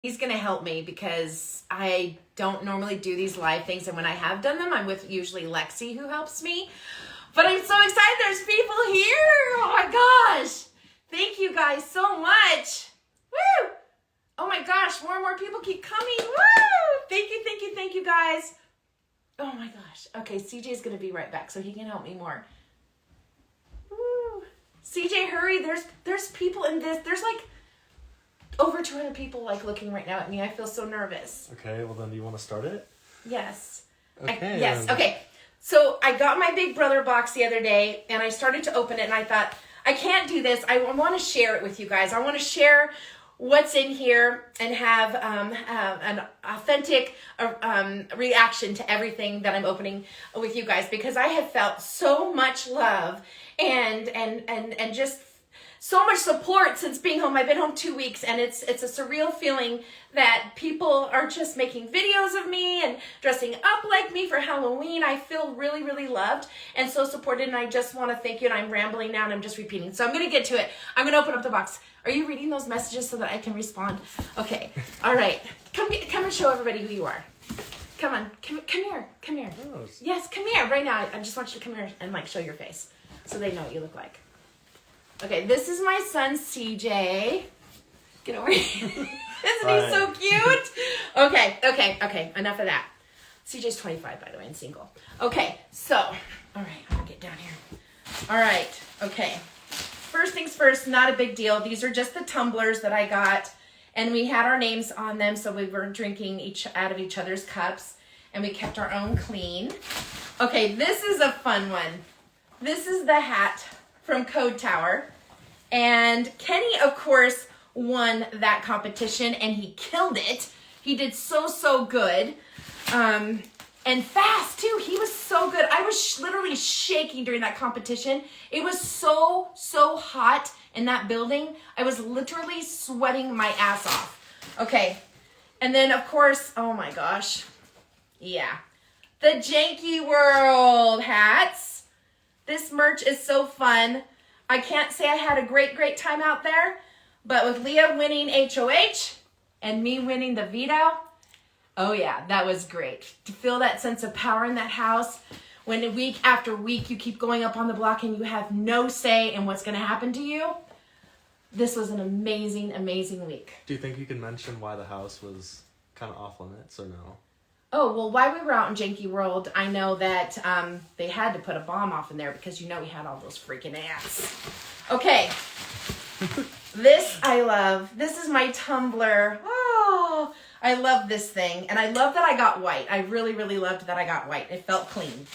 He's going to help me because I don't normally do these live things. And when I have done them, I'm with usually Lexi who helps me. But I'm so excited there's people here. Oh my gosh. Thank you guys so much. Woo. Oh my gosh. More and more people keep coming. Woo. Thank you guys. Oh my gosh. Okay, CJ's going to be right back so he can help me more. Woo. CJ, hurry. There's people in this. There's like over 200 people like looking right now at me. I feel so nervous. Okay, well then do you want to start it? Yes. Okay. Yes. Okay. So I got my Big Brother box the other day and I started to open it and I thought, I can't do this. I want to share it with you guys. I want to share what's in here and have an authentic reaction to everything that I'm opening with you guys, because I have felt so much love and just so much support since being home. I've been home 2 weeks and it's a surreal feeling that people are just making videos of me and dressing up like me for Halloween. I feel really, really loved and so supported, and I just want to thank you. And I'm rambling now and I'm just repeating. So I'm going to get to it. I'm going to open up the box. Are you reading those messages so that I can respond? Okay. All right. Come and show everybody who you are. Come on. Come here. Come here. Oh. Yes, come here right now. I just want you to come here and like show your face so they know what you look like. Okay, this is my son, CJ. Get over here. Isn't he so cute? Okay. Enough of that. CJ's 25, by the way, and single. Okay, so, all right, I'm gonna get down here. All right, okay. First things first, not a big deal. These are just the tumblers that I got, and we had our names on them, so we were drinking out of each other's cups, and we kept our own clean. Okay, this is a fun one. This is the hat from Code Tower, and Kenny, of course, won that competition and he killed it. He did so good, and fast too. He was so good. I was literally shaking during that competition. It was so hot in that building. I was literally sweating my ass off. Okay, and then of course, oh my gosh, yeah, the Janky World hats. This merch is so fun. I can't say I had a great time out there, but with Leah winning HOH and me winning the veto, oh yeah, that was great. To feel that sense of power in that house when week after week you keep going up on the block and you have no say in what's going to happen to you. This was an amazing week. Do you think you can mention why the house was kind of off limits or no? Oh, well, while we were out in Janky World, I know that they had to put a bomb off in there because, you know, we had all those freaking ants. Okay. This I love. This is my tumbler. Oh, I love this thing. And I love that I got white. I really loved that I got white. It felt clean.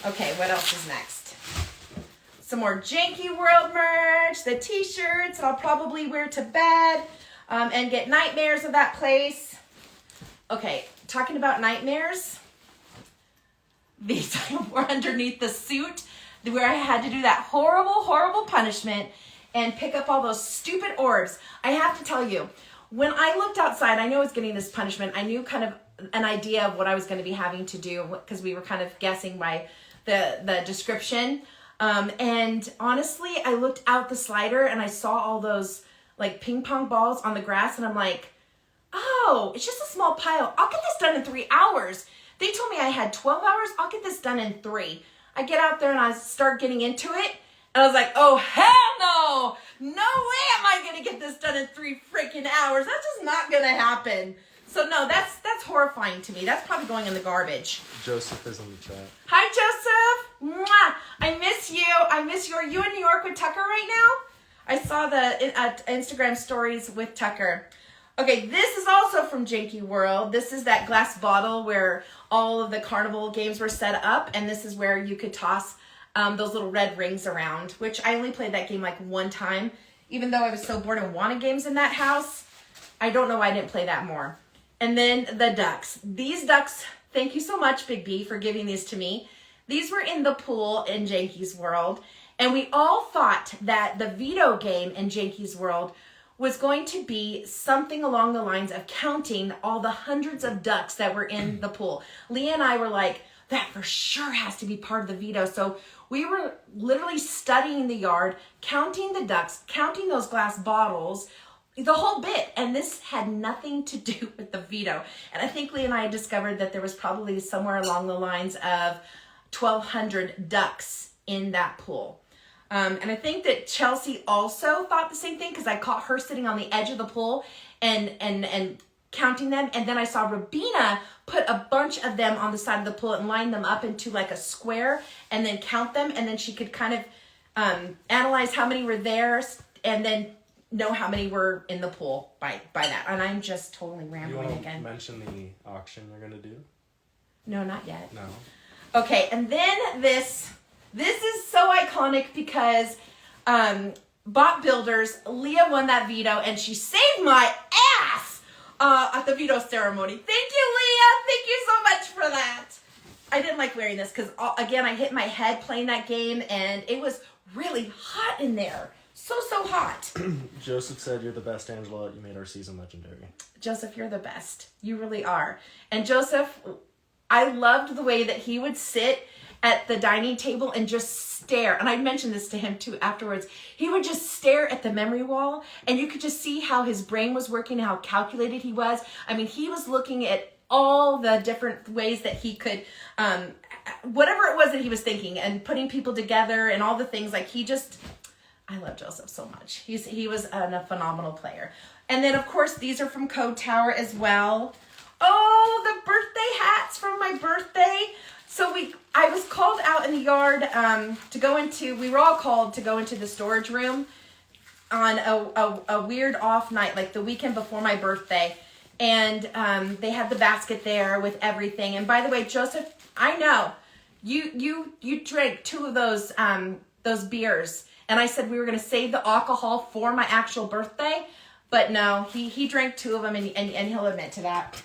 Okay, what else is next? Some more Janky World merch, the t-shirts that I'll probably wear to bed and get nightmares of that place. Okay, talking about nightmares, these were underneath the suit where I had to do that horrible punishment and pick up all those stupid orbs. I have to tell you, when I looked outside, I knew I was getting this punishment. I knew kind of an idea of what I was going to be having to do because we were kind of guessing by the description. And honestly, I looked out the slider and I saw all those like ping pong balls on the grass and I'm like, oh, it's just a small pile. I'll get this done in 3 hours. They told me I had 12 hours. I'll get this done in 3. I get out there and I start getting into it. And I was like, oh, hell no. No way am I going to get this done in 3 freaking hours. That's just not going to happen. So no, that's horrifying to me. That's probably going in the garbage. Joseph is in the chat. Hi, Joseph. Mwah. I miss you. Are you in New York with Tucker right now? I saw the Instagram stories with Tucker. Okay, this is also from Janky World. This is that glass bottle where all of the carnival games were set up, and this is where you could toss those little red rings around, which I only played that game like one time. Even though I was so bored and wanted games in that house, I don't know why I didn't play that more. And then the ducks. These ducks, thank you so much, Big B, for giving these to me. These were in the pool in Janky's World, and we all thought that the veto game in Janky's World was going to be something along the lines of counting all the hundreds of ducks that were in the pool. Leah and I were like, that for sure has to be part of the veto. So we were literally studying the yard, counting the ducks, counting those glass bottles, the whole bit. And this had nothing to do with the veto. And I think Lee and I discovered that there was probably somewhere along the lines of 1,200 ducks in that pool. And I think that Chelsea also thought the same thing, because I caught her sitting on the edge of the pool and counting them. And then I saw Rabina put a bunch of them on the side of the pool and line them up into like a square and then count them. And then she could kind of analyze how many were there and then know how many were in the pool by that. And I'm just totally rambling again. You want to mention the auction you're going to do? No, not yet. No. Okay, and then this is so iconic because Bot Builders, Leah won that veto and she saved my ass at the veto ceremony. Thank you, Leah. Thank you so much for that. I didn't like wearing this because, again, I hit my head playing that game and it was really hot in there. So hot. Joseph said you're the best, Angela. You made our season legendary. Joseph, you're the best. You really are. And Joseph, I loved the way that he would sit at the dining table and just stare. And I mentioned this to him too afterwards. He would just stare at the memory wall and you could just see how his brain was working, how calculated he was. I mean, he was looking at all the different ways that he could, whatever it was that he was thinking and putting people together and all the things. Like I love Joseph so much. He was a phenomenal player. And then of course, these are from Code Tower as well. Oh, the birthday hats from my birthday. So I was called out in the yard we were all called to go into the storage room on a weird off night, like the weekend before my birthday. And they had the basket there with everything. And by the way, Joseph, I know you drank 2 of those beers. And I said we were going to save the alcohol for my actual birthday. But no, he drank 2 of them and he'll admit to that.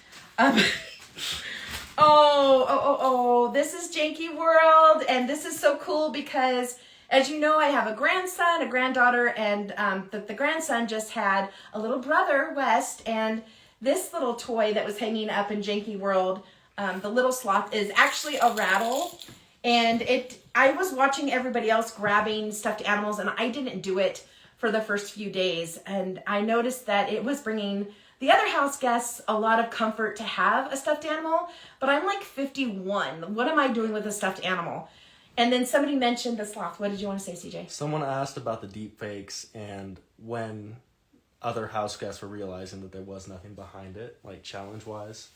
This is Janky World, and this is so cool because, as you know, I have a grandson, a granddaughter, and the grandson just had a little brother, West, and this little toy that was hanging up in Janky World, the little sloth, is actually a rattle, and I was watching everybody else grabbing stuffed animals, and I didn't do it for the first few days, and I noticed that it was bringing the other house guests a lot of comfort to have a stuffed animal, but I'm like 51. What am I doing with a stuffed animal? And then somebody mentioned the sloth. What did you want to say, CJ? Someone asked about the deep fakes and when other house guests were realizing that there was nothing behind it, like challenge-wise.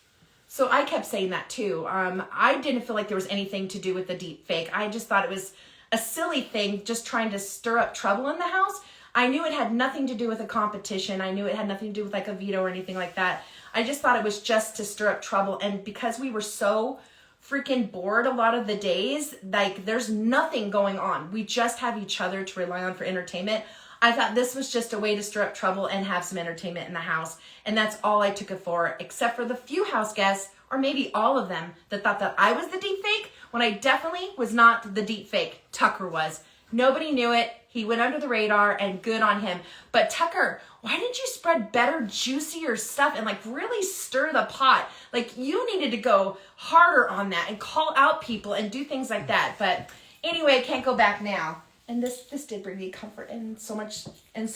So I kept saying that too. I didn't feel like there was anything to do with the deep fake. I just thought it was a silly thing, just trying to stir up trouble in the house. I knew it had nothing to do with a competition. I knew it had nothing to do with like a veto or anything like that. I just thought it was just to stir up trouble. And because we were so freaking bored a lot of the days, like there's nothing going on. We just have each other to rely on for entertainment. I thought this was just a way to stir up trouble and have some entertainment in the house. And that's all I took it for, except for the few house guests, or maybe all of them, that thought that I was the deep fake, when I definitely was not the deep fake. Tucker was. Nobody knew it. He went under the radar, and good on him. But Tucker, why didn't you spread better, juicier stuff and like really stir the pot? Like you needed to go harder on that and call out people and do things like that. But anyway, I can't go back now. And this did bring me comfort in so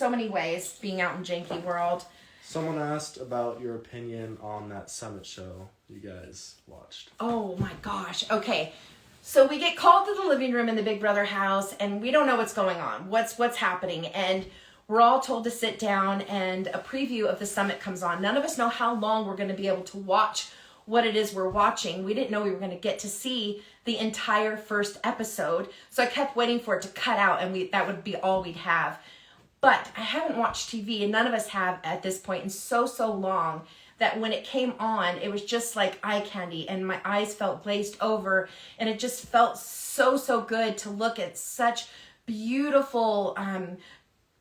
many ways, being out in Janky World. Someone asked about your opinion on that summit show you guys watched. Oh my gosh. Okay. So we get called to the living room in the Big Brother house, and we don't know what's going on, what's happening. And we're all told to sit down, and a preview of the summit comes on. None of us know how long we're going to be able to watch what it is we're watching. We didn't know we were going to get to see the entire first episode. So I kept waiting for it to cut out, and that would be all we'd have. But I haven't watched TV, and none of us have at this point in so long, that when it came on, it was just like eye candy, and my eyes felt glazed over, and it just felt so good to look at such beautiful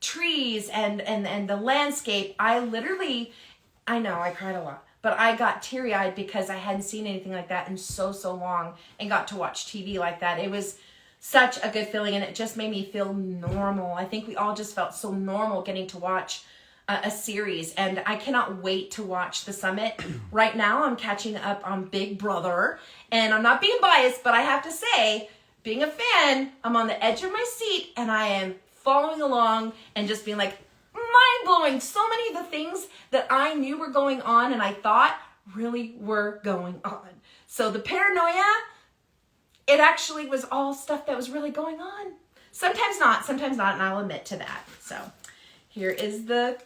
trees and the landscape. I know I cried a lot, but I got teary-eyed because I hadn't seen anything like that in so long, and got to watch TV like that. It was such a good feeling, and it just made me feel normal. I think we all just felt so normal getting to watch a series, and I cannot wait to watch the summit. Right now, I'm catching up on Big Brother, and I'm not being biased, but I have to say, being a fan, I'm on the edge of my seat, and I am following along and just being like, my mind-blowing. So many of the things that I knew were going on and I thought really were going on. So the paranoia, it actually was all stuff that was really going on. Sometimes not, and I'll admit to that. So here is the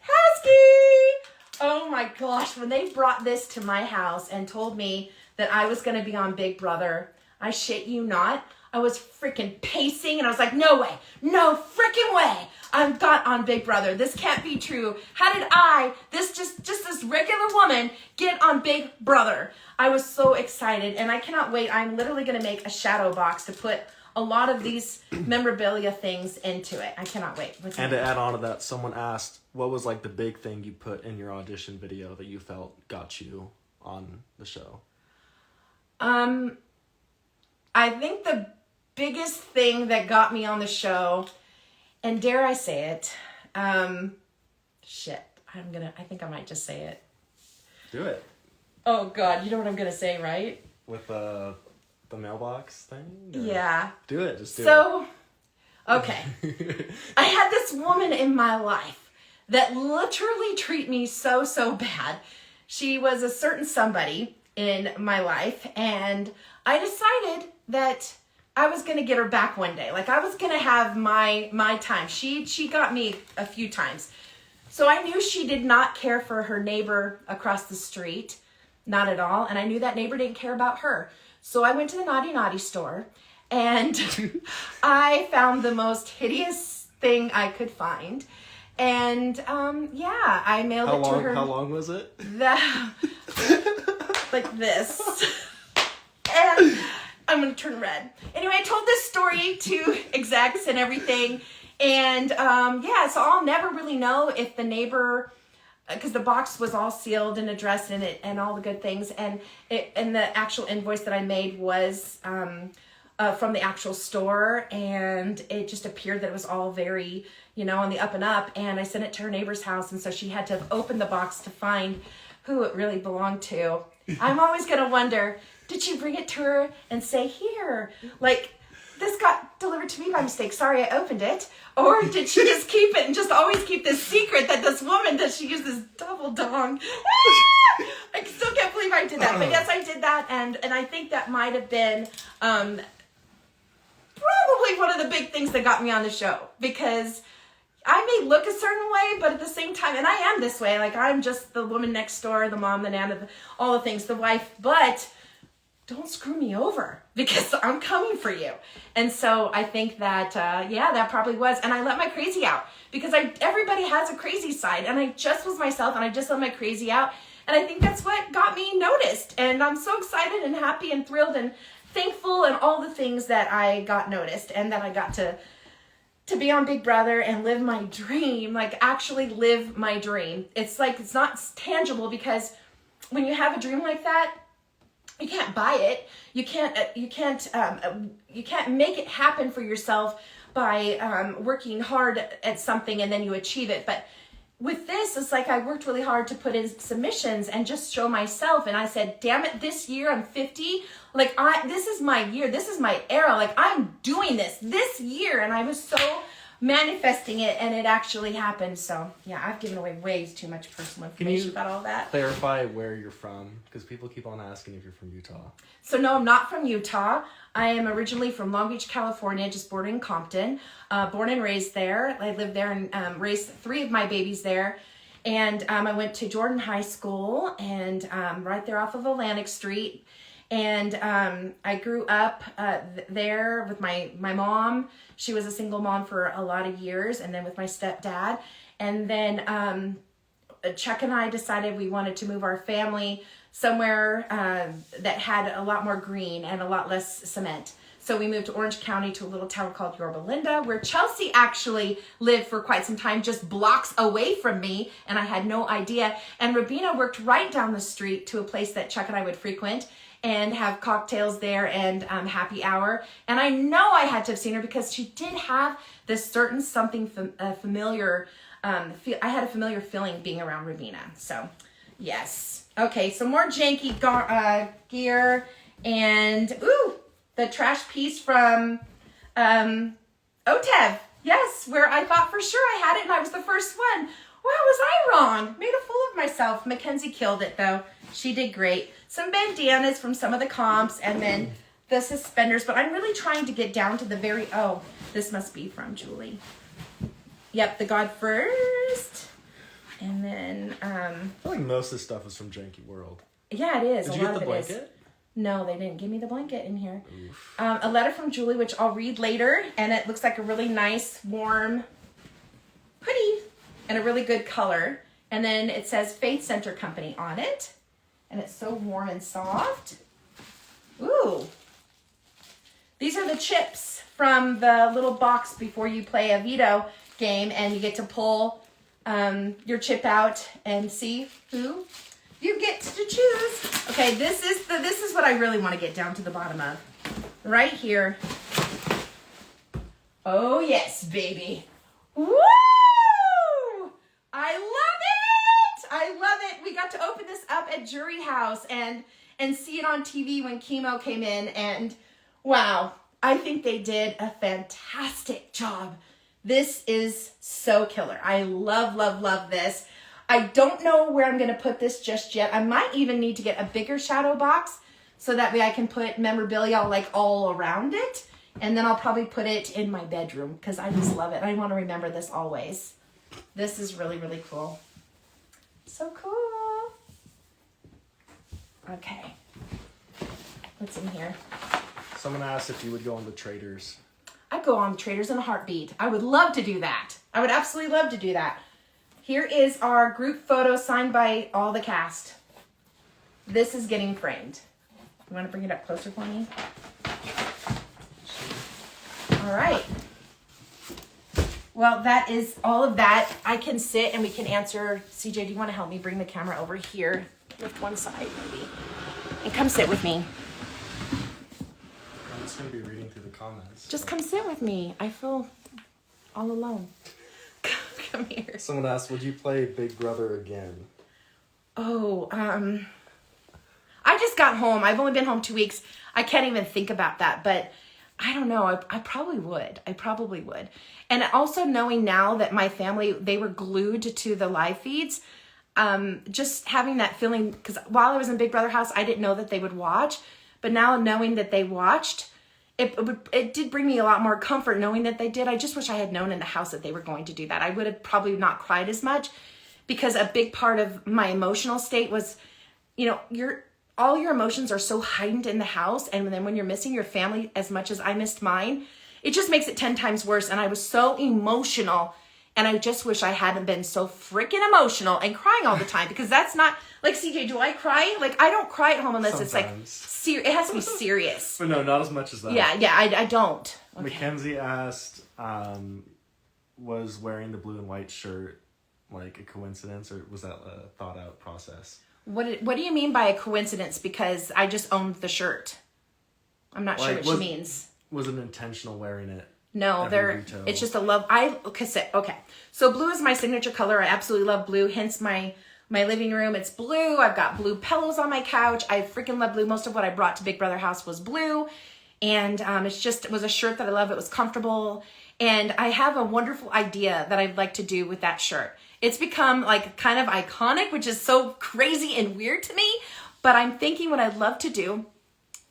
Houseguest. Oh my gosh, when they brought this to my house and told me that I was going to be on Big Brother, I shit you not, I was freaking pacing and I was like, no way, no freaking way. I'm got on Big Brother. This can't be true. How did just this regular woman get on Big Brother? I was so excited and I cannot wait. I'm literally going to make a shadow box to put a lot of these memorabilia things into it. I cannot wait. And to add on to that, someone asked, what was like the big thing you put in your audition video that you felt got you on the show? I think the biggest thing that got me on the show, and dare I say it, I think I might just say it. Do it. Oh God, you know what I'm gonna say, right? With the mailbox thing? Or... Yeah. Do it, just do it. So, okay. I had this woman in my life that literally treated me so bad. She was a certain somebody in my life, and I decided that I was going to get her back one day. Like, I was going to have my time. She got me a few times. So I knew she did not care for her neighbor across the street. Not at all. And I knew that neighbor didn't care about her. So I went to the Naughty store and I found the most hideous thing I could find. And I mailed it to her. How long was it? Like this. And I'm going to turn red. Anyway, I told this story to execs and everything. And so I'll never really know if the neighbor, because the box was all sealed and addressed in it and all the good things. And the actual invoice that I made was from the actual store. And it just appeared that it was all very, on the up and up. And I sent it to her neighbor's house. And so she had to open the box to find who it really belonged to. I'm always going to wonder, did she bring it to her and say, here, like, this got delivered to me by mistake. Sorry, I opened it. Or did she just keep it and just always keep this secret that this woman, that she used this double dong? I still can't believe I did that. But yes, I did that. And I think that might have been probably one of the big things that got me on the show. Because I may look a certain way, but at the same time, and I am this way. Like, I'm just the woman next door, the mom, the nana, all the things, the wife. But don't screw me over, because I'm coming for you. And so I think that, that probably was. And I let my crazy out, because everybody has a crazy side, and I just was myself, and I just let my crazy out. And I think that's what got me noticed. And I'm so excited and happy and thrilled and thankful and all the things that I got noticed, and that I got to be on Big Brother and live my dream, like actually live my dream. It's like, it's not tangible, because when you have a dream like that, you can't buy it. You can't make it happen for yourself by working hard at something and then you achieve it. But with this, it's like I worked really hard to put in submissions and just show myself. And I said, damn it, this year I'm 50. Like, this is my year. This is my era. Like, I'm doing this year. And I was so manifesting it, and it actually happened. So yeah, I've given away way too much personal information about all that. Clarify where you're from, because people keep on asking if you're from Utah. So no, I'm not from Utah. I am originally from Long Beach, California, just bordering Compton. Born and raised there. I lived there and raised 3 of my babies there. And I went to Jordan High School, and right there off of Atlantic Street. And I grew up there with my mom. She was a single mom for a lot of years, and then with my stepdad. And then Chuck and I decided we wanted to move our family somewhere that had a lot more green and a lot less cement. So we moved to Orange County to a little town called Yorba Linda, where Chelsea actually lived for quite some time, just blocks away from me, and I had no idea. And Rabina worked right down the street to a place that Chuck and I would frequent and have cocktails there and happy hour. And I know I had to have seen her, because she did have this certain something familiar. I had a familiar feeling being around Rabina. So, yes. Okay, so more janky gear. And, the trash piece from OTEV. Yes, where I thought for sure I had it and I was the first one. Wow, was I wrong? Made a fool of myself. Mackenzie killed it though. She did great. Some bandanas from some of the comps and then the suspenders, but I'm really trying to get down to the very, oh, this must be from Julie. Yep, the God First. And then, I feel like most of the stuff is from Janky World. yeah, it is. Did you get the blanket? No, they didn't give me the blanket in here. A letter from Julie, which I'll read later, and it looks like a really nice, warm hoodie and a really good color. And then it says Faith Center Company on it, and it's so warm and soft. Ooh. These are the chips from the little box before you play a veto game, and you get to pull your chip out and see who you get to choose. Okay, this is what I really want to get down to the bottom of. Right here. Oh yes, baby. Woo! I love it! I love it. We got to open this up at Jury House and see it on TV when Chemo came in, and wow, I think they did a fantastic job. This is so killer. I love, love, love this. I don't know where I'm going to put this just yet. I might even need to get a bigger shadow box so that way I can put memorabilia like all around it. And then I'll probably put it in my bedroom because I just love it. I want to remember this always. This is really, really cool. So cool. Okay. What's in here? Someone asked if you would go on the Traders. I'd go on the Traders in a heartbeat. I would love to do that. I would absolutely love to do that. Here is our group photo signed by all the cast. This is getting framed. You want to bring it up closer for me? All right. Well, that is all of that. I can sit and we can answer. CJ, do you want to help me bring the camera over here? Lift one side, maybe. And come sit with me. I'm just going to be reading through the comments. Just come sit with me. I feel all alone. Come here. Someone asked, would you play Big Brother again? Oh, I just got home. I've only been home 2 weeks. I can't even think about that, but I don't know. I probably would. I probably would. And also knowing now that my family, they were glued to the live feeds, just having that feeling, because while I was in Big Brother house, I didn't know that they would watch, but now knowing that they watched, it did bring me a lot more comfort knowing that they did. I just wish I had known in the house that they were going to do that. I would have probably not cried as much because a big part of my emotional state was, you know, all your emotions are so heightened in the house. And then when you're missing your family as much as I missed mine, it just makes it 10 times worse. And I was so emotional. And I just wish I hadn't been so freaking emotional and crying all the time because that's not like, CJ, do I cry? Like, I don't cry at home unless Sometimes. it's like, it has to be serious. But no, not as much as that. Yeah, I don't. Okay. Mackenzie asked, was wearing the blue and white shirt like a coincidence or was that a thought out process? What do you mean by a coincidence? Because I just owned the shirt. I'm not sure what she means. Was it intentional wearing it? No, it's just a love. Okay. So blue is my signature color. I absolutely love blue. Hence my living room. It's blue. I've got blue pillows on my couch. I freaking love blue. Most of what I brought to Big Brother house was blue. And it was a shirt that I love. It was comfortable. And I have a wonderful idea that I'd like to do with that shirt. It's become like kind of iconic, which is so crazy and weird to me. But I'm thinking what I'd love to do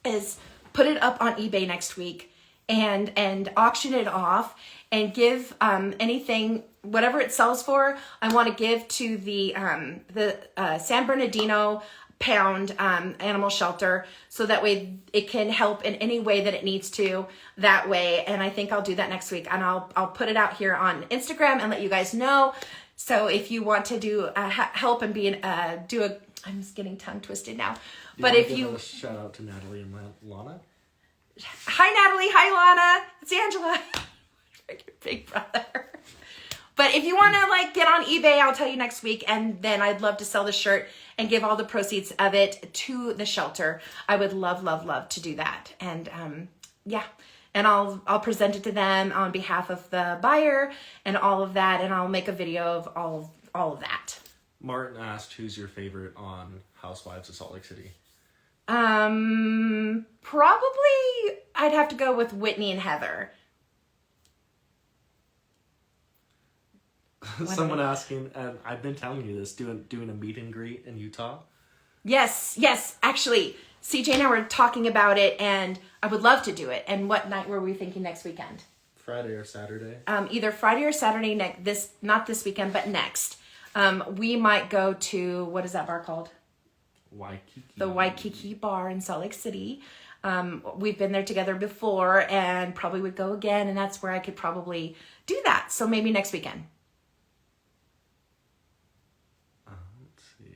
is put it up on eBay next week and auction it off and give anything, whatever it sells for, I want to give to the San Bernardino Pound animal shelter so that way it can help in any way that it needs to that way. And I think I'll do that next week and I'll put it out here on Instagram and let you guys know. So if you want to do help and I'm just getting tongue twisted now. But if you shout out to Natalie and Lana. Hi Natalie, hi Lana. It's Angela. Big Brother. But if you want to get on eBay, I'll tell you next week. And then I'd love to sell the shirt and give all the proceeds of it to the shelter. I would love, love, love to do that. And yeah. And I'll present it to them on behalf of the buyer and all of that. And I'll make a video of all of that. Martin asked, who's your favorite on Housewives of Salt Lake City? Probably I'd have to go with Whitney and Heather. Someone asking, and I've been telling you this, doing a meet and greet in Utah. Yes. Actually, CJ and I were talking about it, and I would love to do it. And what night were we thinking next weekend? Friday or Saturday. Either Friday or Saturday not this weekend, but next. We might go to, what is that bar called? Waikiki. The Waikiki bar in Salt Lake City. We've been there together before and probably would go again, and that's where I could probably do that. So maybe next weekend. Let's see.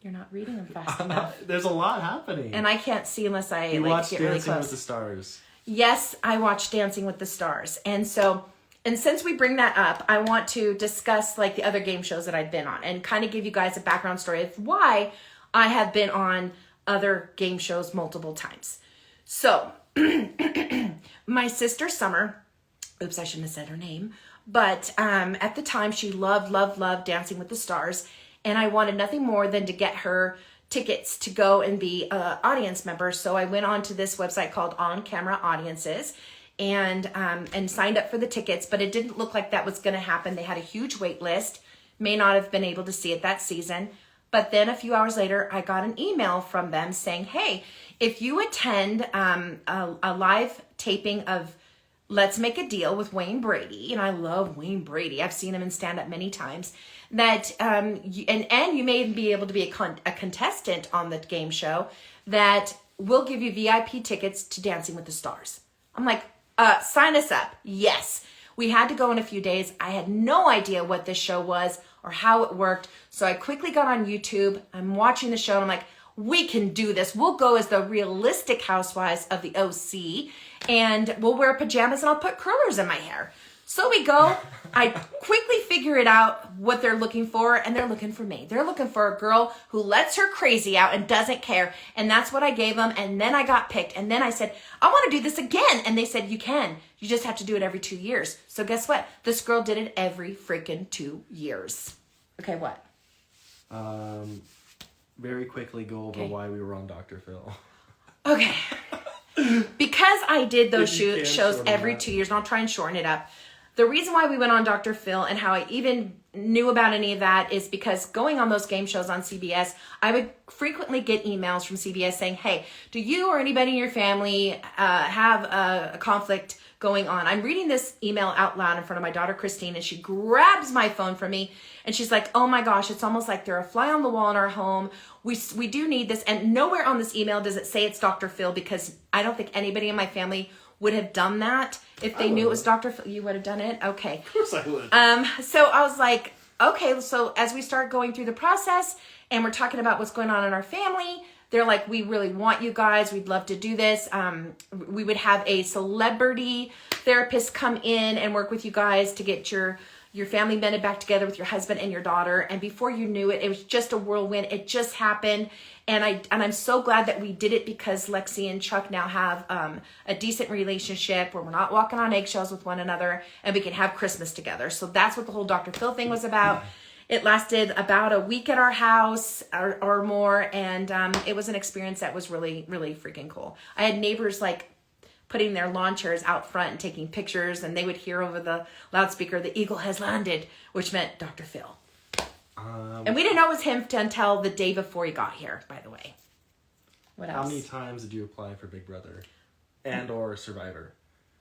You're not reading them fast enough. There's a lot happening. And I can't see unless I you watched get really Dancing close. with the Stars. Yes, I watched Dancing with the Stars. And since we bring that up, I want to discuss like the other game shows that I've been on and kind of give you guys a background story of why I have been on other game shows multiple times. So, my sister Summer, oops, I shouldn't have said her name, but at the time she loved Dancing with the Stars, and I wanted nothing more than to get her tickets to go and be an audience member. So I went on to this website called On Camera Audiences and signed up for the tickets, but it didn't look like that was going to happen. They had a huge wait list, may not have been able to see it that season. But then a few hours later, I got an email from them saying, hey, if you attend a live taping of Let's Make a Deal with Wayne Brady, and I love Wayne Brady, I've seen him in stand-up many times, that you may even be able to be a contestant on the game show, that we'll give you VIP tickets to Dancing with the Stars. I'm like, sign us up. Yes. We had to go in a few days. I had no idea what this show was or how it worked. So I quickly got on YouTube. I'm watching the show and I'm like, we can do this. We'll go as the realistic housewives of the OC and we'll wear pajamas and I'll put curlers in my hair. So we go. I quickly figure it out what they're looking for, and they're looking for me. They're looking for a girl who lets her crazy out and doesn't care, and that's what I gave them, and then I got picked, and then I said, I want to do this again, and they said, you can. You just have to do it every 2 years. So guess what? This girl did it every freaking 2 years. Okay, what? Very quickly go over why we were on Dr. Phil. Okay. Because I did those shows every 2 years, and I'll try and shorten it up. The reason why we went on Dr. Phil and how I even knew about any of that is because going on those game shows on CBS, I would frequently get emails from CBS saying, hey, do you or anybody in your family have a conflict going on? I'm reading this email out loud in front of my daughter, Christine, and she grabs my phone from me and she's like, oh my gosh, it's almost like they're a fly on the wall in our home. We do need this. And nowhere on this email does it say it's Dr. Phil, because I don't think anybody in my family would have done that. If they knew it was Dr. Phil, you would have done it? Okay. Of course I would. So I was like, okay, so as we start going through the process and we're talking about what's going on in our family, they're like, we really want you guys. We'd love to do this. We would have a celebrity therapist come in and work with you guys to get your family mended back together with your husband and your daughter. And before you knew it, it was just a whirlwind. It just happened. And I'm so glad that we did it, because Lexi and Chuck now have a decent relationship where we're not walking on eggshells with one another, and we can have Christmas together. So that's what the whole Dr. Phil thing was about. It lasted about a week at our house or more, and it was an experience that was really, really freaking cool. I had neighbors like putting their lawn chairs out front and taking pictures, and they would hear over the loudspeaker, the eagle has landed, which meant Dr. Phil. And we didn't know it was him until the day before he got here, by the way. What else? How many times did you apply for Big Brother and or Survivor?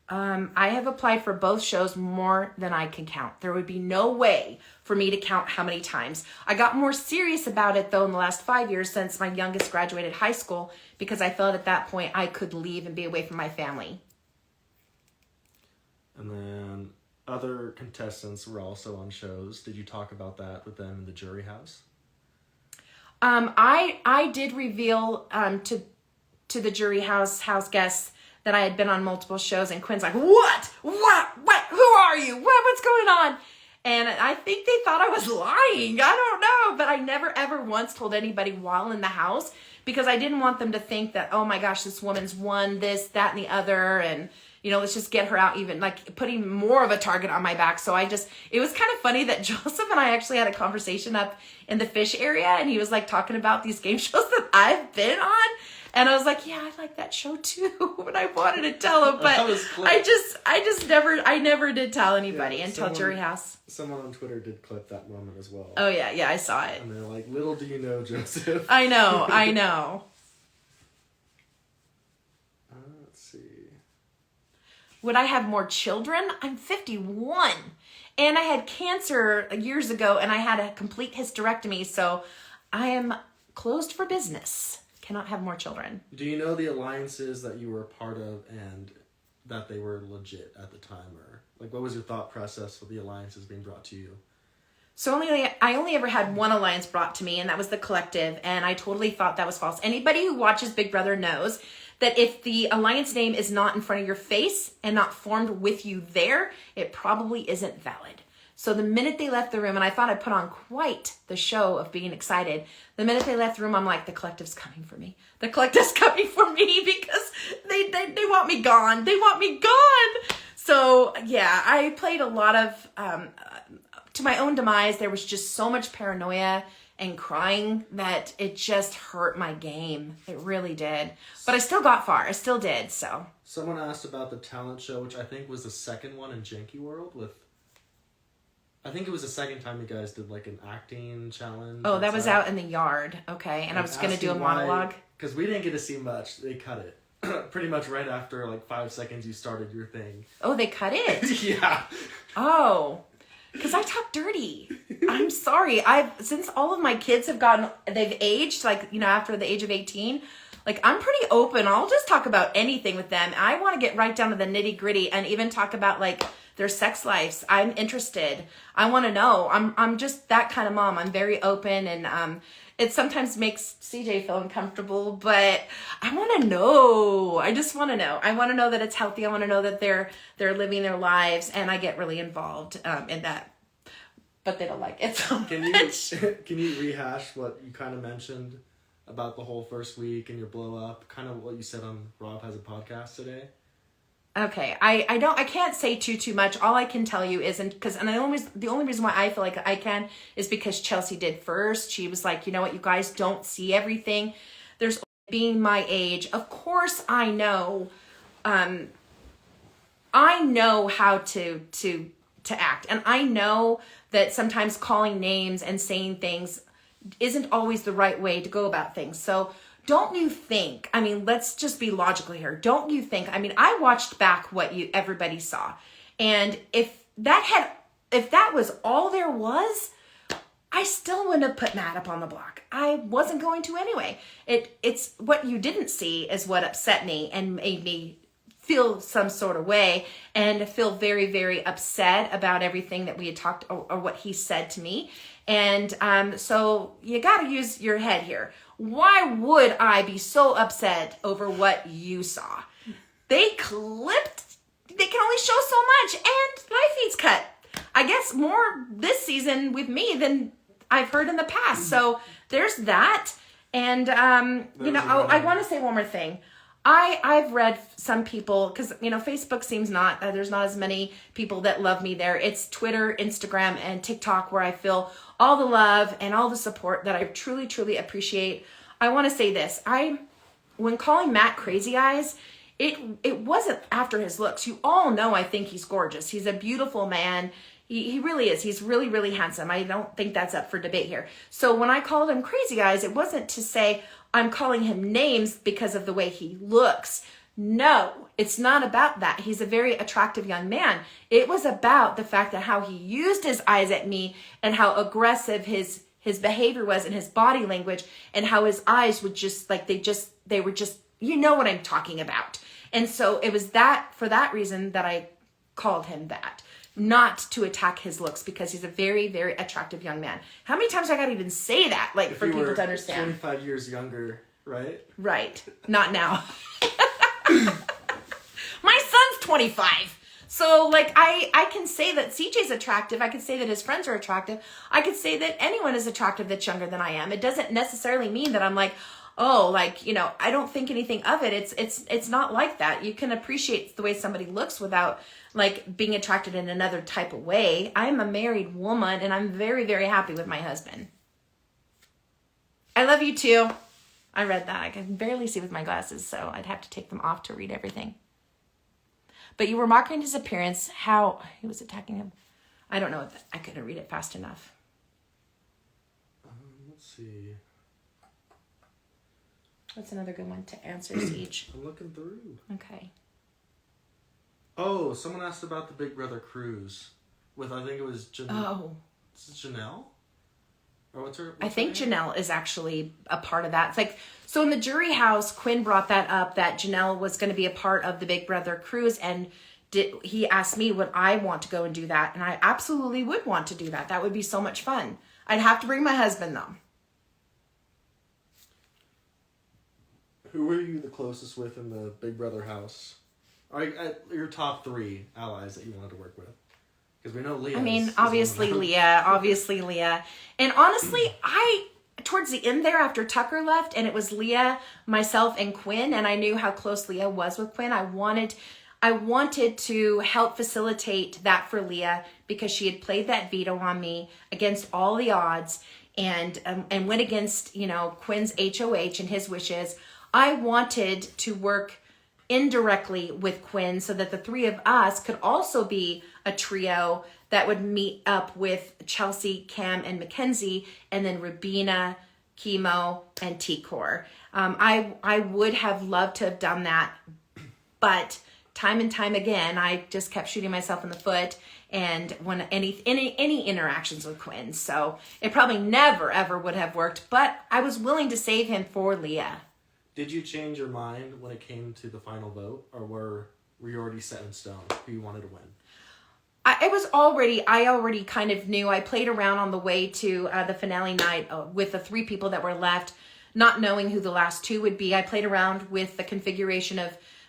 I have applied for both shows more than I can count. There would be no way for me to count how many times. I got more serious about it, though, in the last 5 years since my youngest graduated high school, because I felt at that point I could leave and be away from my family. And then other contestants were also on shows. Did you talk about that with them in the jury house? I did reveal to the jury house guests that I had been on multiple shows, and Quinn's like, what? Who are you? What's going on? And I think they thought I was lying. I don't know, but I never ever once told anybody while in the house, because I didn't want them to think that, oh my gosh, this woman's won this, that, and the other, and let's just get her out, even like putting more of a target on my back. So it was kind of funny that Joseph and I actually had a conversation up in the fish area, and he was like talking about these game shows that I've been on. And I was like, yeah, I like that show too. But I wanted to tell him, but I never did tell anybody until Jury House. Someone on Twitter did clip that moment as well. Oh yeah, I saw it. And they're like, little do you know, Joseph. I know. Let's see. Would I have more children? I'm 51. And I had cancer years ago, and I had a complete hysterectomy, so I am closed for business. Cannot have more children. Do you know the alliances that you were a part of and that they were legit at the time? Or like, what was your thought process for the alliances being brought to you? So I only ever had one alliance brought to me, and that was the Collective, and I totally thought that was false. Anybody who watches Big Brother knows that if the alliance name is not in front of your face and not formed with you there, it probably isn't valid. So the minute they left the room, and I thought I put on quite the show of being excited, the minute they left the room, I'm like, the Collective's coming for me. The Collective's coming for me because they want me gone. They want me gone. So yeah, I played a lot of, to my own demise. There was just so much paranoia and crying that it just hurt my game. It really did. But I still got far. I still did, so. Someone asked about the talent show, which I think was the second one in Janky World with... I think it was the second time you guys did like an acting challenge. Oh, that was out in the yard. Okay. And I was going to do a monologue. Because we didn't get to see much. They cut it. Pretty much right after like 5 seconds you started your thing. Oh, they cut it? Yeah. Oh. Because I talk dirty. I'm sorry. Since all of my kids they've aged, like, after the age of 18, like, I'm pretty open. I'll just talk about anything with them. I want to get right down to the nitty gritty and even talk about like their sex lives. I'm interested. I want to know. I'm just that kind of mom. I'm very open, and it sometimes makes CJ feel uncomfortable, but I want to know. I just want to know. I want to know that it's healthy. I want to know that they're living their lives, and I get really involved in that. But they don't like it so much. Can you rehash what you kind of mentioned about the whole first week and your blow up? Kind of what you said on Rob Has a Podcast today. Okay, I can't say too much. All I can tell you is, the only reason why I feel like I can is because Chelsea did first. She was like, you know what, you guys don't see everything. There's being my age. Of course, I know how to act, and I know that sometimes calling names and saying things isn't always the right way to go about things. So don't you think, let's just be logical here. Don't you think, I watched back what everybody saw. And if that was all there was, I still wouldn't have put Matt up on the block. I wasn't going to anyway. It's what you didn't see is what upset me and made me feel some sort of way and feel very, very upset about everything that we had talked or what he said to me. And so you got to use your head here. Why would I be so upset over what you saw? They can only show so much, and my feet's cut. I guess more this season with me than I've heard in the past. So there's that. And, I want to say one more thing. I've read some people, because, Facebook seems there's not as many people that love me there. It's Twitter, Instagram, and TikTok where I feel all the love and all the support that I truly, truly appreciate. I want to say this. When calling Matt crazy eyes, it wasn't after his looks. You all know I think he's gorgeous. He's a beautiful man. He really is. He's really, really handsome. I don't think that's up for debate here. So when I called him crazy eyes, it wasn't to say I'm calling him names because of the way he looks. No, it's not about that. He's a very attractive young man. It was about the fact that how he used his eyes at me and how aggressive his behavior was and his body language, and how his eyes would just like, they were just, you know what I'm talking about. And so it was for that reason that I called him that. Not to attack his looks, because he's a very, very attractive young man. How many times I gotta even say that, for people to understand? 25 years younger, right? Right. Not now. My son's 25. So, I can say that CJ's attractive. I can say that his friends are attractive. I could say that anyone is attractive that's younger than I am. It doesn't necessarily mean that I'm like, oh, like, you know, I don't think anything of it. It's not like that. You can appreciate the way somebody looks without like being attracted in another type of way. I'm a married woman and I'm very, very happy with my husband. I love you too. I read that. I can barely see with my glasses, so I'd have to take them off to read everything. But you were mocking his appearance, how he was attacking him. I don't know. I couldn't read it fast enough. Let's see. What's another good one to answer, Siege? I'm looking through. Okay. Oh, someone asked about the Big Brother cruise with, I think it was Janelle. Is it Janelle? Or what's her think name? Janelle is actually a part of that. It's like, so in the jury house, Quinn brought that up, that Janelle was going to be a part of the Big Brother cruise, and he asked me would I want to go and do that, and I absolutely would want to do that. That would be so much fun. I'd have to bring my husband though. Who were you the closest with in the Big Brother house? Your top 3 allies that you wanted to work with? Because we know Leah. I mean, obviously Leah. And honestly, towards the end there, after Tucker left, and it was Leah, myself, and Quinn, and I knew how close Leah was with Quinn, I wanted to help facilitate that for Leah because she had played that veto on me against all the odds and went against, you know, Quinn's HOH and his wishes. I wanted to work indirectly with Quinn so that the 3 of us could also be a trio that would meet up with Chelsea, Cam, and Mackenzie, and then Rabina, Chemo, and T-Core. I would have loved to have done that, but time and time again, I just kept shooting myself in the foot and when any interactions with Quinn. So it probably never, ever would have worked, but I was willing to save him for Leah. Did you change your mind when it came to the final vote, or were you already set in stone who you wanted to win? I already kind of knew. I played around on the way to the finale night with the 3 people that were left, not knowing who the last 2 would be. I played around with the configuration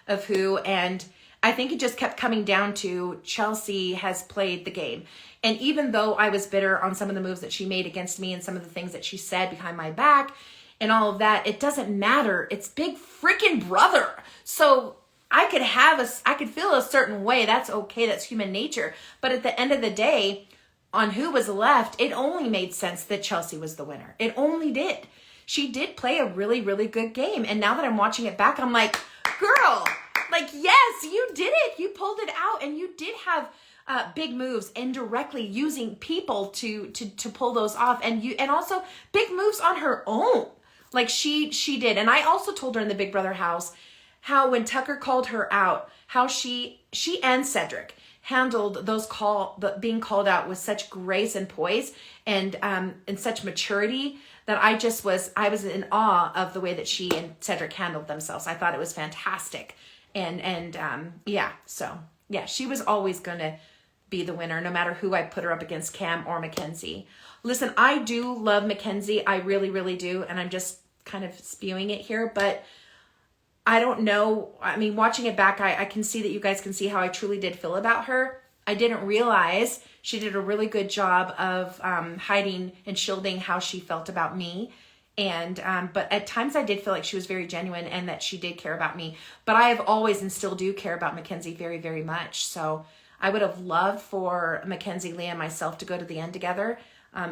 of who, and I think it just kept coming down to Chelsea has played the game. And even though I was bitter on some of the moves that she made against me and some of the things that she said behind my back and all of that, it doesn't matter. It's Big freaking Brother. So I could feel a certain way. That's okay. That's human nature. But at the end of the day, on who was left, it only made sense that Chelsea was the winner. It only did. She did play a really, really good game. And now that I'm watching it back, I'm like, girl, like, yes, you did it. You pulled it out, and you did have big moves indirectly using people to pull those off. And also big moves on her own. Like she did. And I also told her in the Big Brother house how when Tucker called her out, how she and Cedric handled being called out with such grace and poise and such maturity that I was in awe of the way that she and Cedric handled themselves. I thought it was fantastic. So she was always going to be the winner, no matter who I put her up against, Cam or Mackenzie. Listen, I do love Mackenzie. I really, really do. And I'm just kind of spewing it here, but I don't know. I mean, watching it back, I can see that you guys can see how I truly did feel about her. I didn't realize she did a really good job of hiding and shielding how she felt about me. And but at times I did feel like she was very genuine and that she did care about me. But I have always and still do care about Mackenzie very, very much. So I would have loved for Mackenzie, Leah, and myself to go to the end together.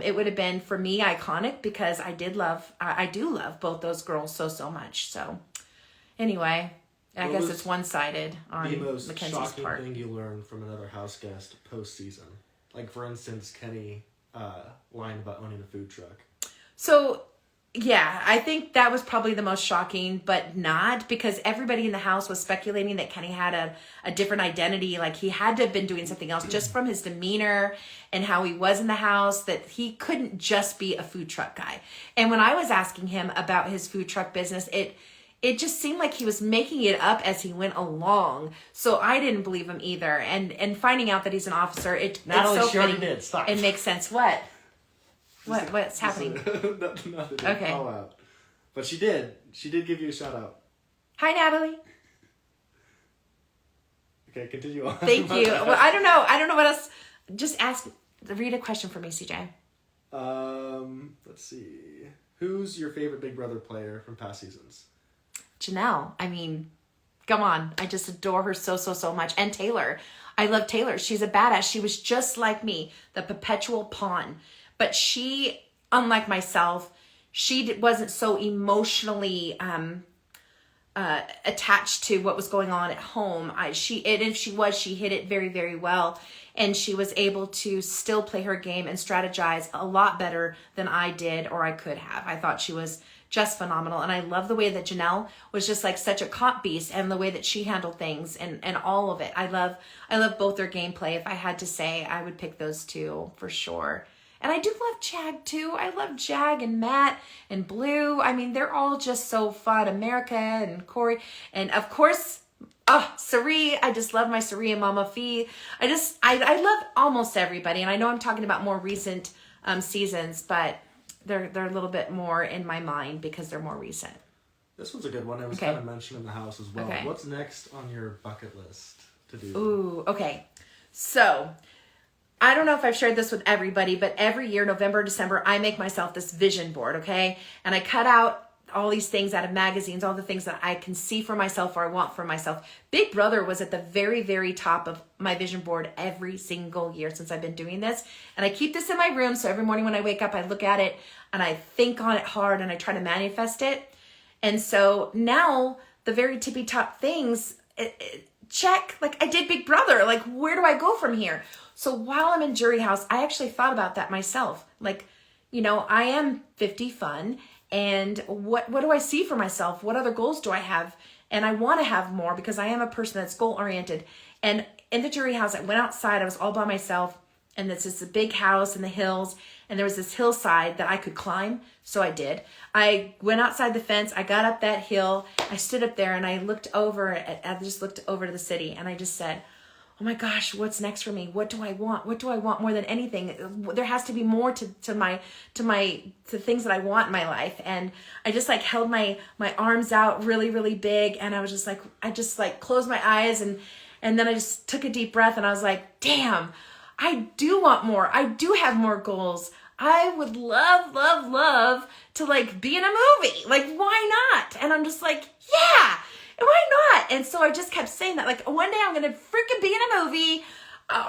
It would have been, for me, iconic because I do love both those girls so much. So anyway, I guess it's one-sided on Mackenzie's part. The most shocking thing you learned from another house guest post-season? Like, for instance, Kenny lying about owning a food truck. So, yeah, I think that was probably the most shocking, but not, because everybody in the house was speculating that Kenny had a different identity. Like, he had to have been doing something else just from his demeanor and how he was in the house, that he couldn't just be a food truck guy. And when I was asking him about his food truck business, it just seemed like he was making it up as he went along. So I didn't believe him either. And finding out that he's an officer, it's so funny. Did. Stop. It makes sense. What? What's happening? Nothing. Okay. Call out. But she did. She did give you a shout out. Hi, Natalie. Okay, continue on. Thank you. Well, I don't know what else. Just read a question for me, CJ. Let's see. Who's your favorite Big Brother player from past seasons? Janelle. I mean, come on. I just adore her so much. And Taylor. I love Taylor. She's a badass. She was just like me, the perpetual pawn. But she, unlike myself, she wasn't so emotionally attached to what was going on at home. If she hit it very, very well. And she was able to still play her game and strategize a lot better than I did or I could have. I thought she was just phenomenal. And I love the way that Janelle was just like such a comp beast, and the way that she handled things and all of it. I love both their gameplay. If I had to say, I would pick those two for sure. And I do love Jag too. I love Jag and Matt and Blue. I mean, they're all just so fun. America and Corey. And of course, Sari. I just love my Sari and Mama Fee. I love almost everybody. And I know I'm talking about more recent seasons, but they're a little bit more in my mind because they're more recent. This one's a good one. It was kind of mentioned in the house as well. Okay. What's next on your bucket list to do? Ooh, okay. So, I don't know if I've shared this with everybody, but every year, November, December, I make myself this vision board, okay? And I cut out all these things out of magazines, all the things that I can see for myself or I want for myself. Big Brother was at the very, very top of my vision board every single year since I've been doing this. And I keep this in my room, so every morning when I wake up, I look at it and I think on it hard and I try to manifest it. And so now the very tippy top things, check, like I did Big Brother, like where do I go from here? So while I'm in Jury House, I actually thought about that myself. Like, you know, I am 50 fun, and what do I see for myself? What other goals do I have? And I want to have more because I am a person that's goal oriented. And in the Jury House, I went outside, I was all by myself, and this is a big house in the hills, and there was this hillside that I could climb. So I did. I went outside the fence, I got up that hill, I stood up there and I looked over, I just looked over to the city and I just said, oh my gosh, what's next for me? What do I want? What do I want more than anything? There has to be more to things that I want in my life. And I just like held my arms out really, really big. And I was just like, I just like closed my eyes and then I just took a deep breath and I was like, damn, I do want more. I do have more goals. I would love to like be in a movie. Like, why not? And I'm just like, yeah. Why not? And so I just kept saying that, like, one day I'm going to freaking be in a movie,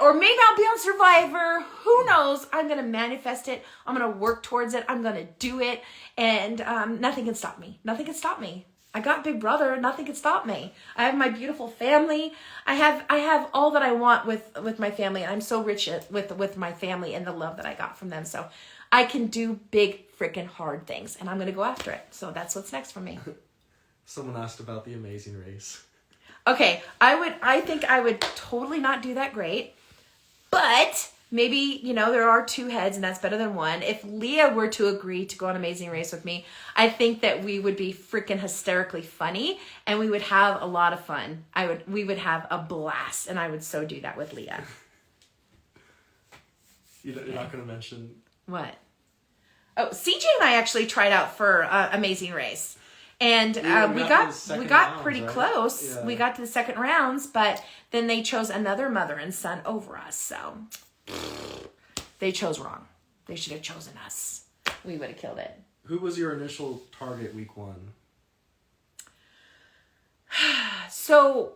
or maybe I'll be on Survivor. Who knows? I'm going to manifest it. I'm going to work towards it. I'm going to do it. And nothing can stop me. Nothing can stop me. I got Big Brother. Nothing can stop me. I have my beautiful family. I have all that I want with my family. And I'm so rich with my family and the love that I got from them. So I can do big freaking hard things. And I'm going to go after it. So that's what's next for me. Someone asked about The Amazing Race. Okay, I think I would totally not do that great. But maybe, you know, there are two heads and that's better than one. If Leah were to agree to go on Amazing Race with me, I think that we would be freaking hysterically funny and we would have a lot of fun. We would have a blast, and I would so do that with Leah. You're not going to mention... What? Oh, CJ and I actually tried out for Amazing Race. And we got pretty close. Yeah. We got to the second rounds, but then they chose another mother and son over us. So they chose wrong. They should have chosen us. We would have killed it. Who was your initial target week one? So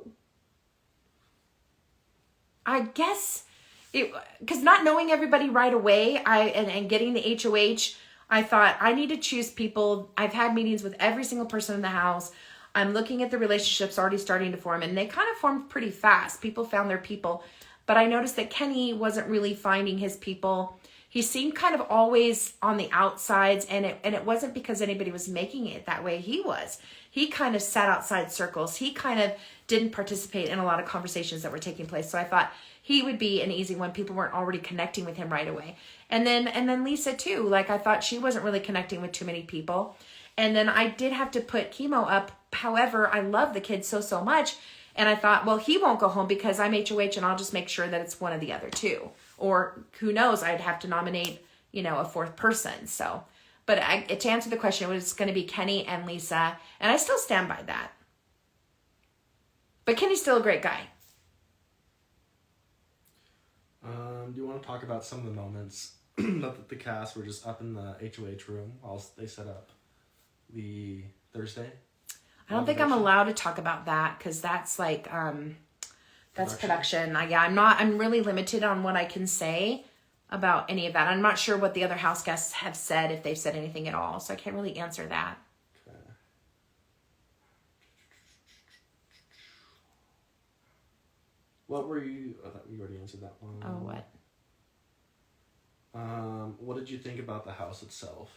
I guess because not knowing everybody right away, and getting the HOH. I thought I need to choose people. I've had meetings with every single person in the house. I'm looking at the relationships already starting to form, and they kind of formed pretty fast. People found their people, but I noticed that Kenny wasn't really finding his people. He seemed kind of always on the outsides, and it wasn't because anybody was making it that way. He was. He kind of sat outside circles. He kind of didn't participate in a lot of conversations that were taking place. So I thought he would be an easy one. People weren't already connecting with him right away. And then Lisa too. Like, I thought she wasn't really connecting with too many people. And then I did have to put Chemo up. However, I love the kid so much. And I thought, well, he won't go home because I'm HOH, and I'll just make sure that it's one of the other two. Or who knows, I'd have to nominate, you know, a fourth person. So, but to answer the question, it was going to be Kenny and Lisa. And I still stand by that. But Kenny's still a great guy. Do you want to talk about some of the moments the cast were just up in the HOH room while they set up the Thursday. I don't think I'm allowed to talk about that because that's like that's production. I'm really limited on what I can say about any of that. I'm not sure what the other house guests have said, if they've said anything at all, so I can't really answer that. Okay. What were you? I thought we already answered that one. Oh, what? What did you think about the house itself?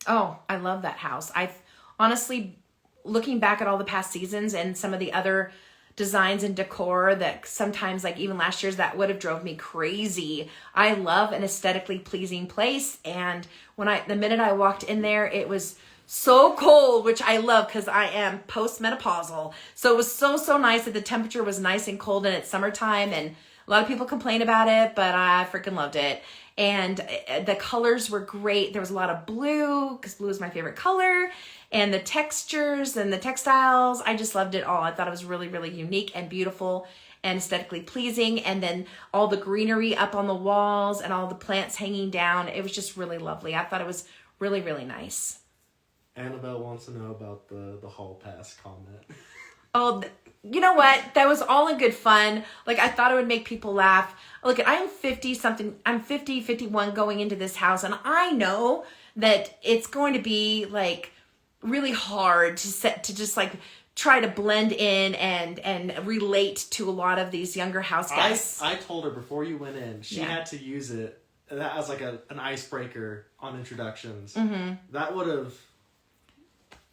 Oh, I love that house. I've honestly, looking back at all the past seasons and some of the other designs and decor that sometimes, like even last year's, that would have drove me crazy. I love an aesthetically pleasing place. And the minute I walked in there, it was so cold, which I love because I am postmenopausal. So it was so nice that the temperature was nice and cold and it's summertime, and a lot of people complain about it, but I freaking loved it. And the colors were great. There was a lot of blue because blue is my favorite color, and the textures and the textiles. I just loved it all. I thought it was really, really unique and beautiful and aesthetically pleasing. And then all the greenery up on the walls and all the plants hanging down. It was just really lovely. I thought it was really, really nice. Annabelle wants to know about the hall pass comment. Oh, you know what? That was all in good fun. Like, I thought it would make people laugh. Look, I'm 51 going into this house, and I know that it's going to be like really hard to just like try to blend in and relate to a lot of these younger house guests. I told her before you went in, she had to use it as like an icebreaker on introductions. Mm-hmm. That would have...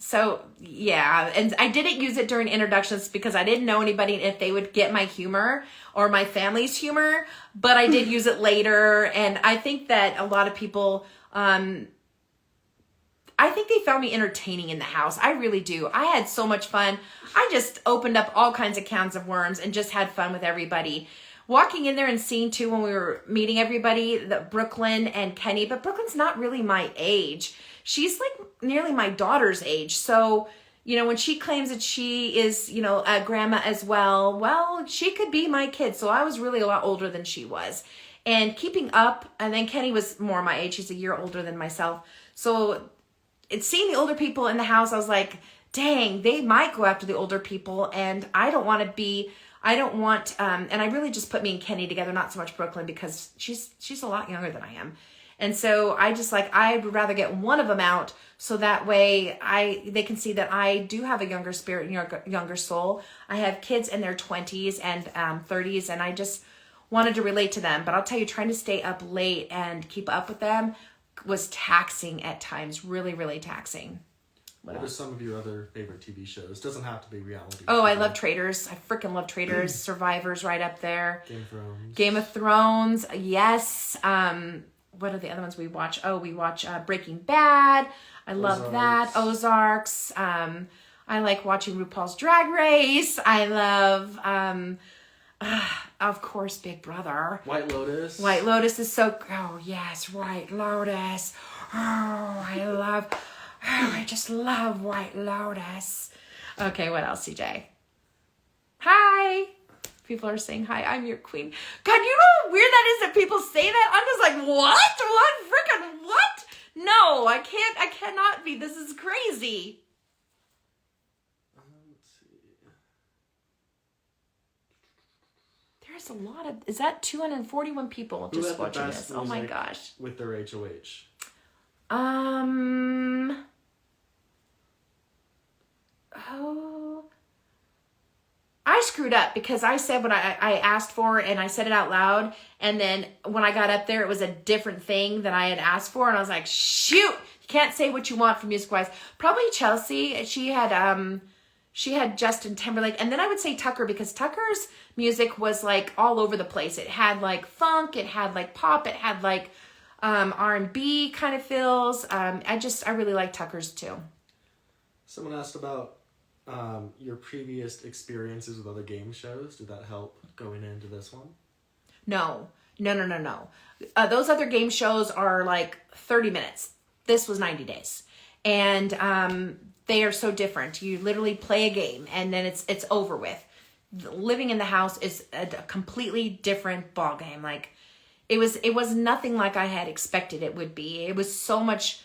So, yeah, and I didn't use it during introductions because I didn't know anybody if they would get my humor or my family's humor, but I did use it later, and I think that a lot of people, I think they found me entertaining in the house. I really do. I had so much fun. I just opened up all kinds of cans of worms and just had fun with everybody. Walking in there and seeing, too, when we were meeting everybody, that Brooklyn and Kenny, but Brooklyn's not really my age. She's like nearly my daughter's age. So, you know, when she claims that she is, you know, a grandma as well, she could be my kid. So I was really a lot older than she was. And keeping up, and then Kenny was more my age. He's a year older than myself. So it's seeing the older people in the house, I was like, dang, they might go after the older people. And I don't want, and I really just put me and Kenny together, not so much Brooklyn, because she's a lot younger than I am. And so I'd rather get one of them out so that way they can see that I do have a younger spirit and younger soul. I have kids in their 20s and 30s, and I just wanted to relate to them. But I'll tell you, trying to stay up late and keep up with them was taxing at times, really, really taxing. What are some of your other favorite TV shows? Doesn't have to be reality. Oh, I love Traitors. I freaking love Traitors. Survivor's right up there. Game of Thrones, yes. What are the other ones we watch? Oh, we watch Breaking Bad. I love that. Ozarks. I like watching RuPaul's Drag Race. I love, of course, Big Brother. White Lotus. White Lotus is so... Oh, yes, White Lotus. Oh, I just love White Lotus. Okay, what else, CJ? Hi. People are saying, hi, I'm your queen. God, you know how weird that is that people say that? I'm just like, what? Freaking what? No, I cannot be. This is crazy. Let's see. There's a lot of, is that 241 people just watching this? Oh my gosh. With their HOH. I screwed up because I said what I asked for, and I said it out loud, and then when I got up there, it was a different thing that I had asked for, and I was like, shoot, you can't say what you want for music-wise. Probably Chelsea. She had Justin Timberlake, and then I would say Tucker, because Tucker's music was like all over the place. It had like funk, it had like pop, it had like R&B kind of feels. I really like Tucker's too. Someone asked about your previous experiences with other game shows. Did that help going into this one? No. Those other game shows are like 30 minutes. This was 90 days. And they are so different. You literally play a game and then it's over with. Living in the house is a completely different ball game. Like, it was nothing like I had expected it would be. It was so much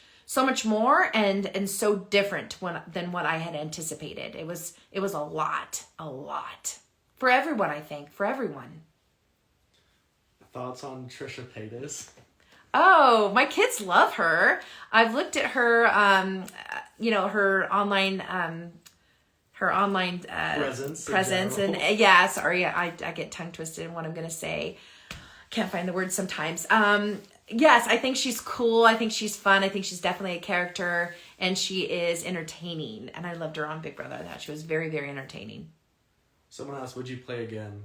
more and so different than what I had anticipated. It was a lot for everyone. I think for everyone. Thoughts on Trisha Paytas? Oh, my kids love her. I've looked at her, her online presence, and sorry, I get tongue twisted in what I'm gonna say. Can't find the words sometimes. Yes, I think she's cool. I think she's fun. I think she's definitely a character, and she is entertaining. And I loved her on Big Brother. I thought she was very, very entertaining. Someone asked, would you play again?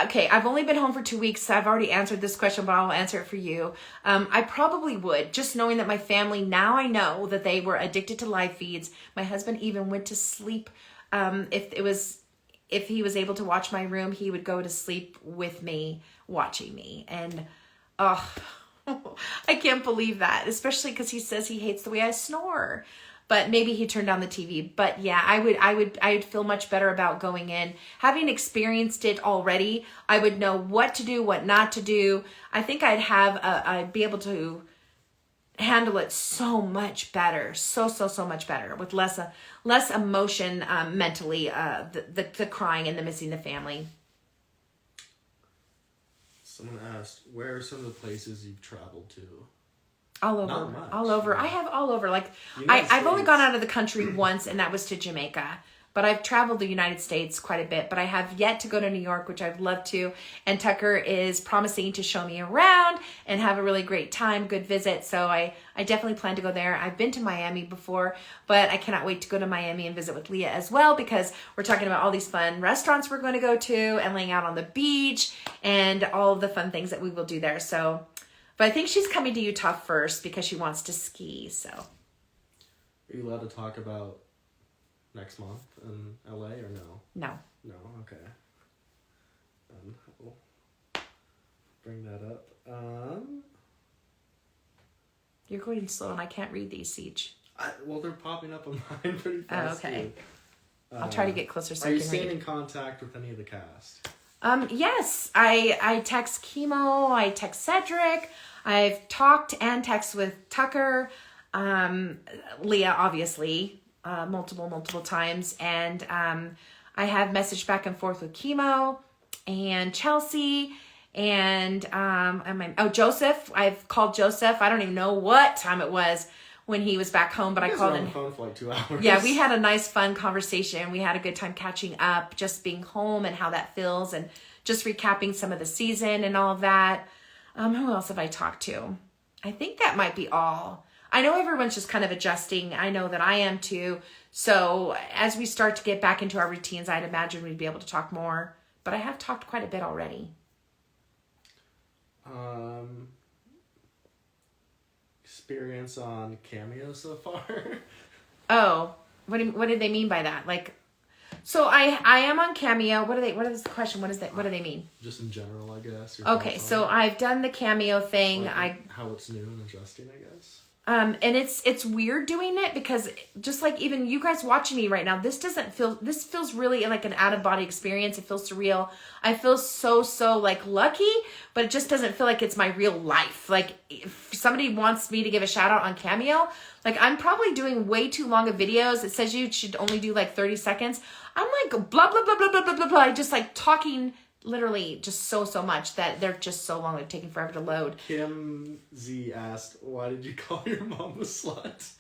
Okay, I've only been home for 2 weeks, so I've already answered this question, but I'll answer it for you. I probably would, just knowing that my family, now I know that they were addicted to live feeds. My husband even went to sleep. If he was able to watch my room, he would go to sleep with me, watching me. And, I can't believe that, especially because he says he hates the way I snore. But maybe he turned on the TV. But yeah, I would feel much better about going in. Having experienced it already, I would know what to do, what not to do. I think I'd be able to handle it so much better. So much better with less emotion mentally, the crying and the missing the family. Someone asked, where are some of the places you've traveled to? All over. Not much. All over. I have all over. Like, United I've only States. gone out of the country once, and that was to Jamaica. But I've traveled the United States quite a bit. But I have yet to go to New York, which I'd love to. And Tucker is promising to show me around and have a really great time, good visit. So I definitely plan to go there. I've been to Miami before, but I cannot wait to go to Miami and visit with Leah as well, because we're talking about all these fun restaurants we're going to go to and laying out on the beach and all of the fun things that we will do there. So... But I think she's coming to Utah first because she wants to ski, so. Are you allowed to talk about next month in LA or no? No. No, okay. We'll bring that up. You're going slow and I can't read these, Siege. Well, they're popping up on mine pretty fast. Oh, okay. Too. I'll try to get closer so I I can can read. Are you read. staying in contact with any of the cast? Yes, I text Chemo, I text Cedric, I've talked and texted with Tucker, Leah, obviously, multiple times, and I have messaged back and forth with Chemo and Chelsea, and Joseph. I've called Joseph. I don't even know what time it was when he was back home, but I called him. On the phone for like 2 hours. Yeah, we had a nice, fun conversation. We had a good time catching up, just being home and how that feels, and just recapping some of the season and all of that. Who else have I talked to? I think that might be all. I know everyone's just kind of adjusting. I know that I am too. So as we start to get back into our routines, I'd imagine we'd be able to talk more. But I have talked quite a bit already. Experience on Cameo so far? Oh, what did they mean by that? Like, so I am on Cameo. What is the question? What do they mean? Just in general, I guess. Okay, so I've done the Cameo thing. How it's new and adjusting, I guess. And it's weird doing it because just like even you guys watching me right now, this feels really like an out of body experience. It feels surreal. I feel so like lucky, but it just doesn't feel like it's my real life. Like if somebody wants me to give a shout out on Cameo, like I'm probably doing way too long of videos. It says you should only do like 30 seconds. I'm like blah, blah, blah, blah, blah, blah, blah, blah. Just like talking literally just so much that they're just so long. They're taking forever to load. Kim Z asked, why did you call your mom a slut?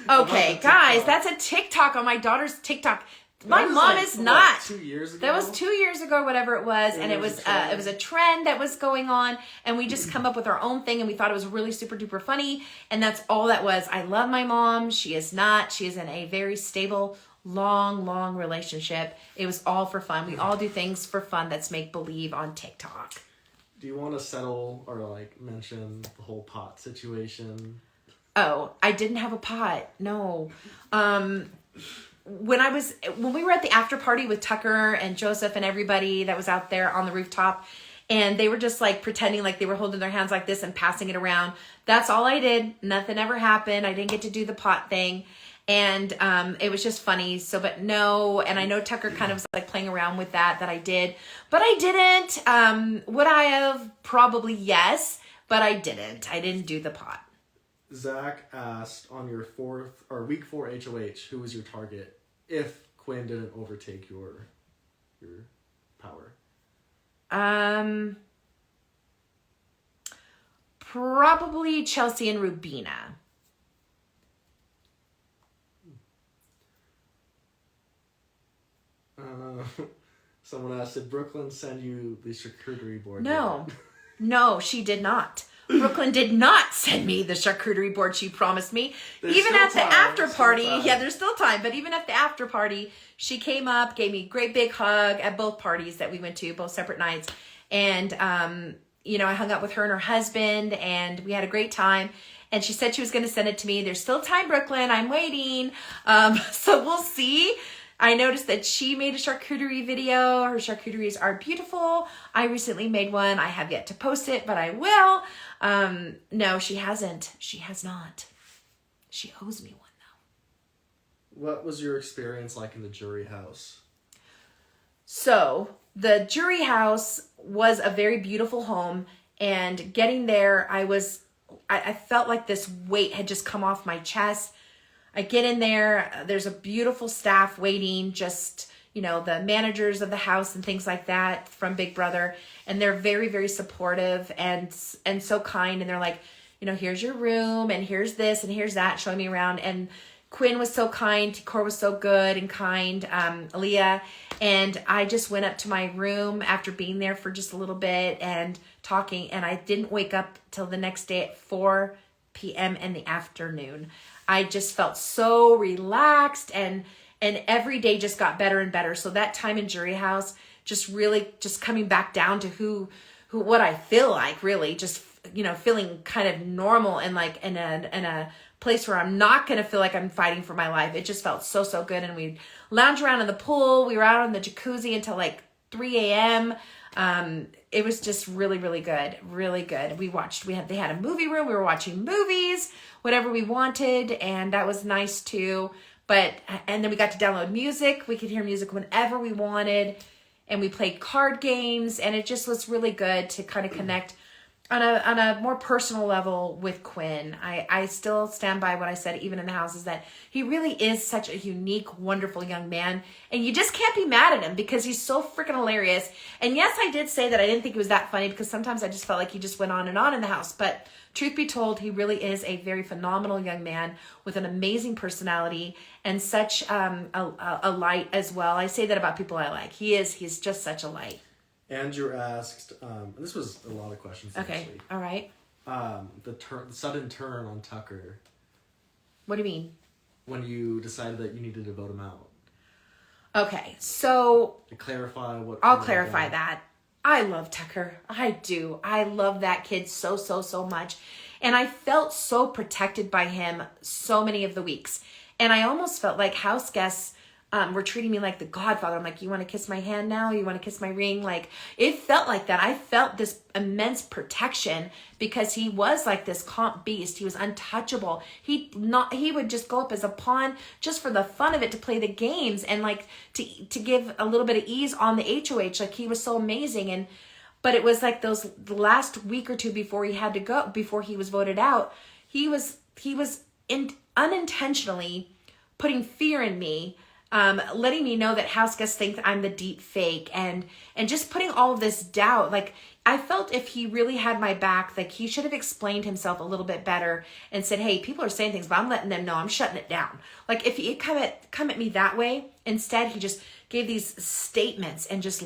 Okay, guys, that's a TikTok on my daughter's TikTok. My mom is not. 2 years ago? That was 2 years ago, whatever it was, and it was a trend that was going on, and we just come up with our own thing, and we thought it was really super duper funny, and that's all that was. I love my mom. She is not. She is in a very stable, long relationship. It was all for fun. We all do things for fun that's make believe on TikTok. Do you want to settle or like mention the whole pot situation? Oh, I didn't have a pot. No. When we were at the after party with Tucker and Joseph and everybody that was out there on the rooftop, and they were just like pretending like they were holding their hands like this and passing it around. That's all I did. Nothing ever happened. I didn't get to do the pot thing. And it was just funny. So, but no, and I know Tucker kind of was like playing around with that I did, but I didn't. Would I have? Probably yes, but I didn't. I didn't do the pot. Zach asked on your week 4 HOH, who was your target if Quinn didn't overtake your power? Probably Chelsea and Rubina. Someone asked, did Brooklyn send you the charcuterie board? No. No, she did not. Brooklyn did not send me the charcuterie board she promised me. There's even still at the time. after Still party, time. yeah, there's still time. But even at the after party, she came up, gave me a great big hug at both parties that we went to, both separate nights. And, I hung out with her and her husband, and we had a great time. And she said she was going to send it to me. There's still time, Brooklyn. I'm waiting. So we'll see. I noticed that she made a charcuterie video. Her charcuteries are beautiful. I recently made one. I have yet to post it, but I will. No, she hasn't. She has not. She owes me one, though. What was your experience like in the jury house? So, the jury house was a very beautiful home. And getting there, I felt like this weight had just come off my chest. I get in there, there's a beautiful staff waiting, just, the managers of the house and things like that from Big Brother. And they're very, very supportive and so kind. And they're like, here's your room and here's this and here's that, showing me around. And Quinn was so kind. Tikor was so good and kind. Aaliyah. And I just went up to my room after being there for just a little bit and talking. And I didn't wake up till the next day at 4 p.m. in the afternoon. I just felt so relaxed and every day just got better and better. So that time in jury house, just really just coming back down to who what I feel like, really just, feeling kind of normal and like in a place where I'm not going to feel like I'm fighting for my life. It just felt so, so good. And we lounged around in the pool. We were out in the jacuzzi until like 3 a.m. It was just really, really good. Really good. They had a movie room. We were watching movies, whatever we wanted. And that was nice too. And then we got to download music. We could hear music whenever we wanted. And we played card games. And it just was really good to kind of connect on a more personal level with Quinn. I still stand by what I said, even in the house, is that he really is such a unique, wonderful young man. And you just can't be mad at him because he's so freaking hilarious. And yes, I did say that I didn't think he was that funny because sometimes I just felt like he just went on in the house. But truth be told, he really is a very phenomenal young man with an amazing personality and such a light as well. I say that about people I like. He's just such a light. Andrew asked, and this was a lot of questions. Okay, actually. all right. The sudden turn on Tucker. What do you mean? When you decided that you needed to vote him out. Okay, so To clarify what. I'll clarify that. I love Tucker. I do. I love that kid so, so, so much. And I felt so protected by him so many of the weeks. And I almost felt like Houseguests were treating me like the Godfather. I'm like, you want to kiss my hand now? You want to kiss my ring? Like, it felt like that. I felt this immense protection because he was like this comp beast. He was untouchable. He would just go up as a pawn just for the fun of it to play the games and like to give a little bit of ease on the HOH. Like, he was so amazing. But it was like the last week or two before he had to go, before he was voted out, he was unintentionally putting fear in me. Letting me know that Houseguests think I'm the deep fake and just putting all of this doubt. Like, I felt if he really had my back, like he should have explained himself a little bit better and said, hey, people are saying things, but I'm letting them know I'm shutting it down. Like, if he come at me that way, instead he just gave these statements and just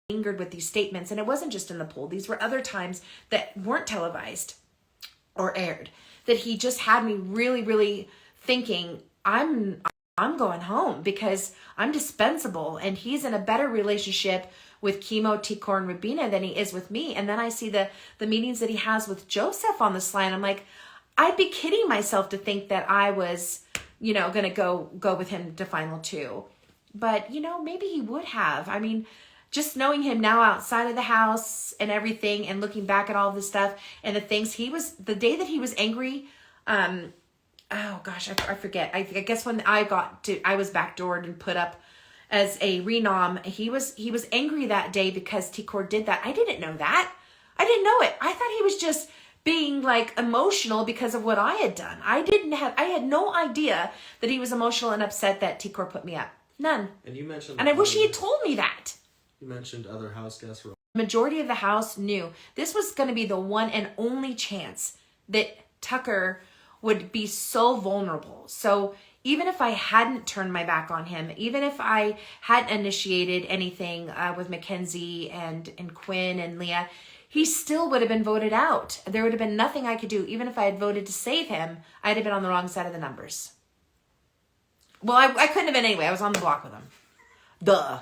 lingered with these statements. And it wasn't just in the pool. These were other times that weren't televised or aired, that he just had me really, really thinking I'm going home because I'm dispensable and he's in a better relationship with Chemo, Tikor, and Rubina than he is with me. And then I see the meetings that he has with Joseph on the slide. I'm like, I'd be kidding myself to think that I was, going to go with him to final 2. But, maybe he would have. I mean, just knowing him now outside of the house and everything and looking back at all this stuff and the things the day that he was angry, oh gosh, I forget. I guess when I was backdoored and put up as a renom. He was angry that day because T-Core did that. I didn't know that. I didn't know it. I thought he was just being like emotional because of what I had done. I had no idea that he was emotional and upset that T-Core put me up. None. And you mentioned, and I wish he had told me that. You mentioned other house guests were. Majority of the house knew this was going to be the one and only chance that Tucker would be so vulnerable. So even if I hadn't turned my back on him, even if I hadn't initiated anything with Mackenzie and Quinn and Leah, he still would have been voted out. There would have been nothing I could do. Even if I had voted to save him, I'd have been on the wrong side of the numbers. Well, I couldn't have been anyway. I was on the block with him. Duh.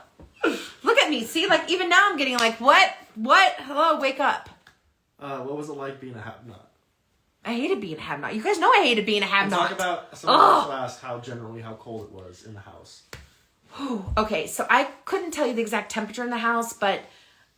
Look at me. See, like, even now I'm getting like, what? Hello, wake up. What was it like being a Havenot? I hated being a Havenot. You guys know I hated being a Havenot. Talk about, someone also asked how cold it was in the house. Okay, so I couldn't tell you the exact temperature in the house, but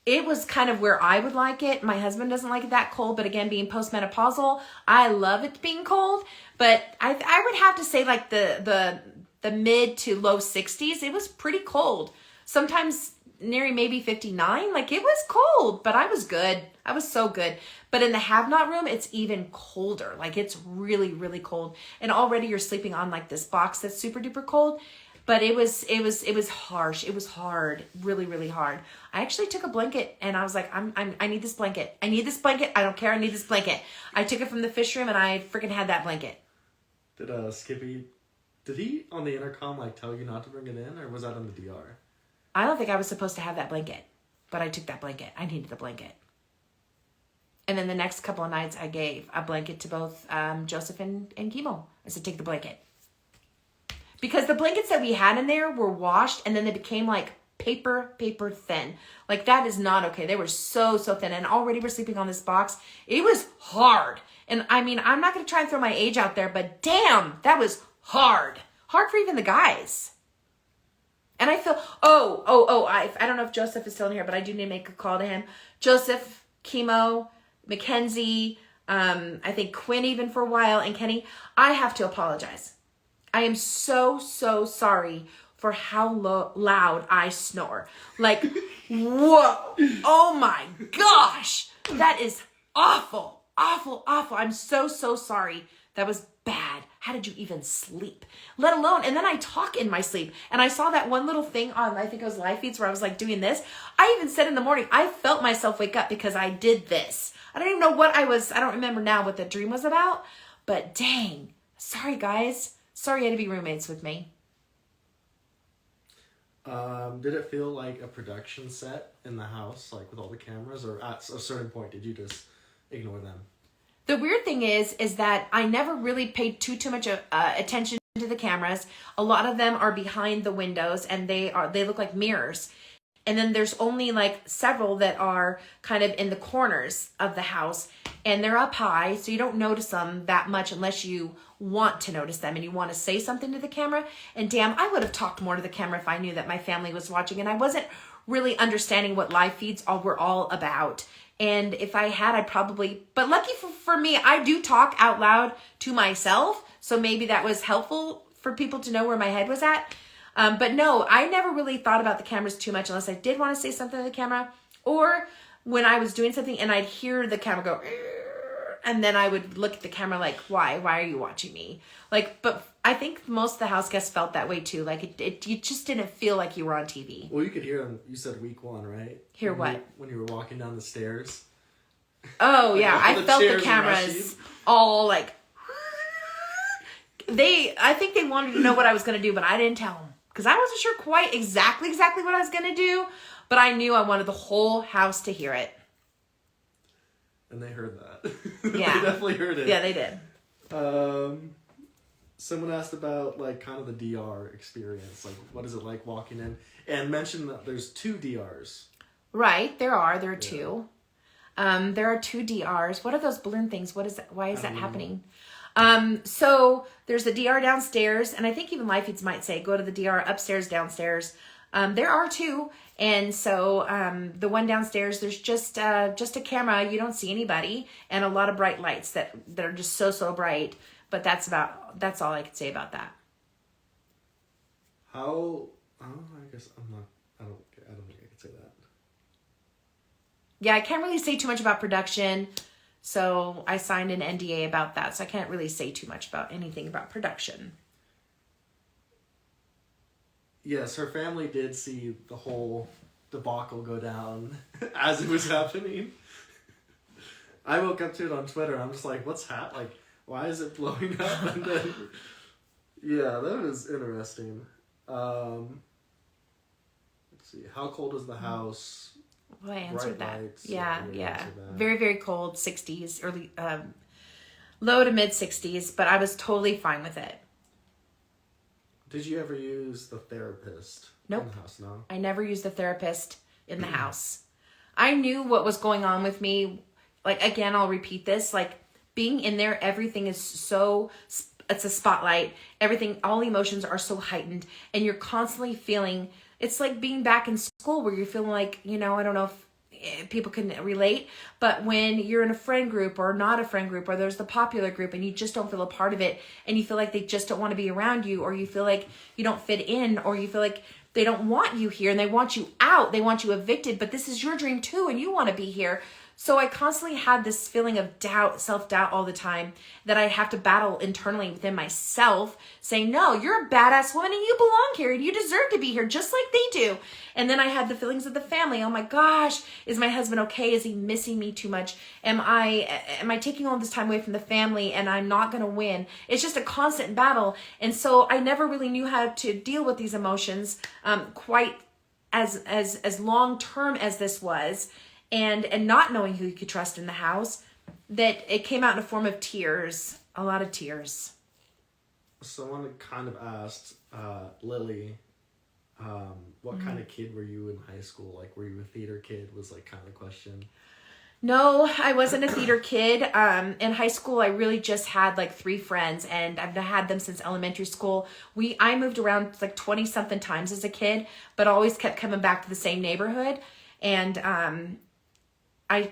it was kind of where I would like it. My husband doesn't like it that cold, but again, being postmenopausal, I love it being cold. But I would have to say like the mid to low 60s. It was pretty cold. Sometimes near maybe 59. Like it was cold, but I was good. I was so good. But in the Havenot room, it's even colder. Like it's really, really cold. And already you're sleeping on like this box that's super duper cold. But it was harsh. It was hard, really, really hard. I actually took a blanket and I was like, I need this blanket. I need this blanket. I don't care. I need this blanket. I took it from the fish room and I freaking had that blanket. Did Skippy, did he on the intercom like tell you not to bring it in, or was that on the DR? I don't think I was supposed to have that blanket, but I took that blanket. I needed the blanket. And then the next couple of nights I gave a blanket to both Joseph and Chemo. I said, take the blanket. Because the blankets that we had in there were washed and then they became like paper thin. Like that is not okay. They were so thin and already we're sleeping on this box. It was hard. And I mean, I'm not going to try and throw my age out there, but damn, that was hard. Hard for even the guys. And I feel, I don't know if Joseph is still in here, but I do need to make a call to him. Joseph, Chemo, Mackenzie, I think Quinn even for a while, and Kenny, I have to apologize. I am so sorry for how loud I snore. Like, whoa. Oh my gosh. That is awful. I'm so sorry. That was bad. How did you even sleep? Let alone, and then I talk in my sleep. And I saw that one little thing on, I think it was live feeds where I was like doing this. I even said in the morning, I felt myself wake up because I did this. I don't even know what I don't remember now what the dream was about. But dang. Sorry, guys. Sorry you had to be roommates with me. Did it feel like a production set in the house, like with all the cameras, or at a certain point did you just ignore them? The weird thing is that I never really paid too much attention to the cameras. A lot of them are behind the windows and they look like mirrors. And then there's only like several that are kind of in the corners of the house and they're up high. So you don't notice them that much unless you want to notice them and you want to say something to the camera. And damn, I would have talked more to the camera if I knew that my family was watching and I wasn't really understanding what live feeds were all about. And if I had, I'd probably, but lucky for me, I do talk out loud to myself. So maybe that was helpful for people to know where my head was at. But no, I never really thought about the cameras too much unless I did want to say something to the camera or when I was doing something and I'd hear the camera go, and then I would look at the camera like, why are you watching me? Like, but I think most of the house guests felt that way too. Like you just didn't feel like you were on TV. Well, you could hear them. You said week 1, right? Hear what? When you were walking down the stairs. Oh yeah, I felt the cameras all like, I think they wanted to know what I was going to do, but I didn't tell them. Because I wasn't sure quite exactly what I was going to do, but I knew I wanted the whole house to hear it. And they heard that. Yeah. They definitely heard it. Yeah, they did. Someone asked about like kind of the DR experience. Like what is it like walking in? And mentioned that there's 2 DRs. Right, there are 2. There are 2 DRs. What are those balloon things? What is that? Why is that happening? So there's the DR downstairs, and I think even live feeds might say go to the DR upstairs, downstairs. There are 2, and so the one downstairs, there's just a camera. You don't see anybody, and a lot of bright lights that are just so bright. But that's all I could say about that. I guess I don't think I could say that. Yeah, I can't really say too much about production. So I signed an NDA about that. So I can't really say too much about anything about production. Yes, her family did see the whole debacle go down as it was happening. I woke up to it on Twitter. I'm just like, what's happening? Like, why is it blowing up? And then, yeah, that was interesting. Let's see. How cold is the house? Well, I answered Bright that. lights. Yeah. Answered that. Very, very cold, 60s, early, low to mid 60s, but I was totally fine with it. Did you ever use the therapist Nope. in the house? No? I never used the therapist in the house. I knew what was going on with me. Like, again, I'll repeat this. Like, being in there, everything is so... It's a spotlight. Everything, all emotions are so heightened. And you're constantly feeling... It's like being back in school where you're feeling like, I don't know if people can relate, but when you're in a friend group or not a friend group, or there's the popular group and you just don't feel a part of it, and you feel like they just don't want to be around you, or you feel like you don't fit in, or you feel like they don't want you here and they want you out, they want you evicted, but this is your dream too and you want to be here. So I constantly had this feeling of doubt, self-doubt all the time that I have to battle internally within myself, saying, no, you're a badass woman and you belong here and you deserve to be here just like they do. And then I had the feelings of the family. Oh my gosh, is my husband okay? Is he missing me too much? Am I taking all this time away from the family and I'm not going to win? It's just a constant battle. And so I never really knew how to deal with these emotions quite as long-term as this was. And not knowing who you could trust in the house, that it came out in a form of tears, a lot of tears. Someone kind of asked Lily, what kind of kid were you in high school? Like, were you a theater kid? Was like kind of the question. No, I wasn't a theater kid. In high school, I really just had like 3 friends, and I've had them since elementary school. I moved around like 20 something times as a kid, but always kept coming back to the same neighborhood. And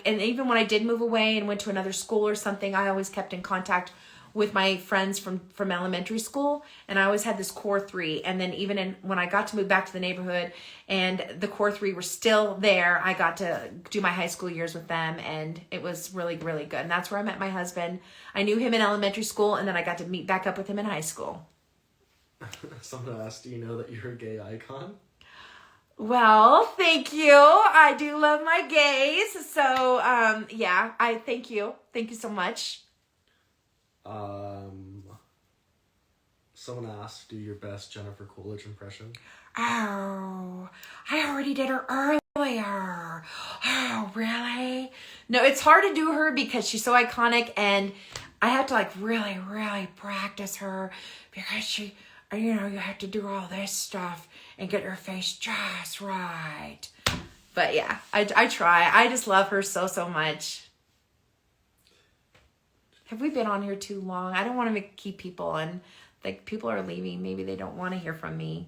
even when I did move away and went to another school or something, I always kept in contact with my friends from elementary school. And I always had this core 3. And then even when I got to move back to the neighborhood and the core 3 were still there, I got to do my high school years with them. And it was really, really good. And that's where I met my husband. I knew him in elementary school, and then I got to meet back up with him in high school. Someone asked, do you know that you're a gay icon? Well, thank you. I do love my gays. So, yeah, I thank you. Thank you so much. Someone asked, do your best Jennifer Coolidge impression. Oh, I already did her earlier. Oh, really? No, it's hard to do her because she's so iconic, and I have to like really, really practice her because you have to do all this stuff and get your face just right. But yeah, I try. I just love her so, so much. Have we been on here too long? I don't want to keep people on. Like, people are leaving. Maybe they don't want to hear from me.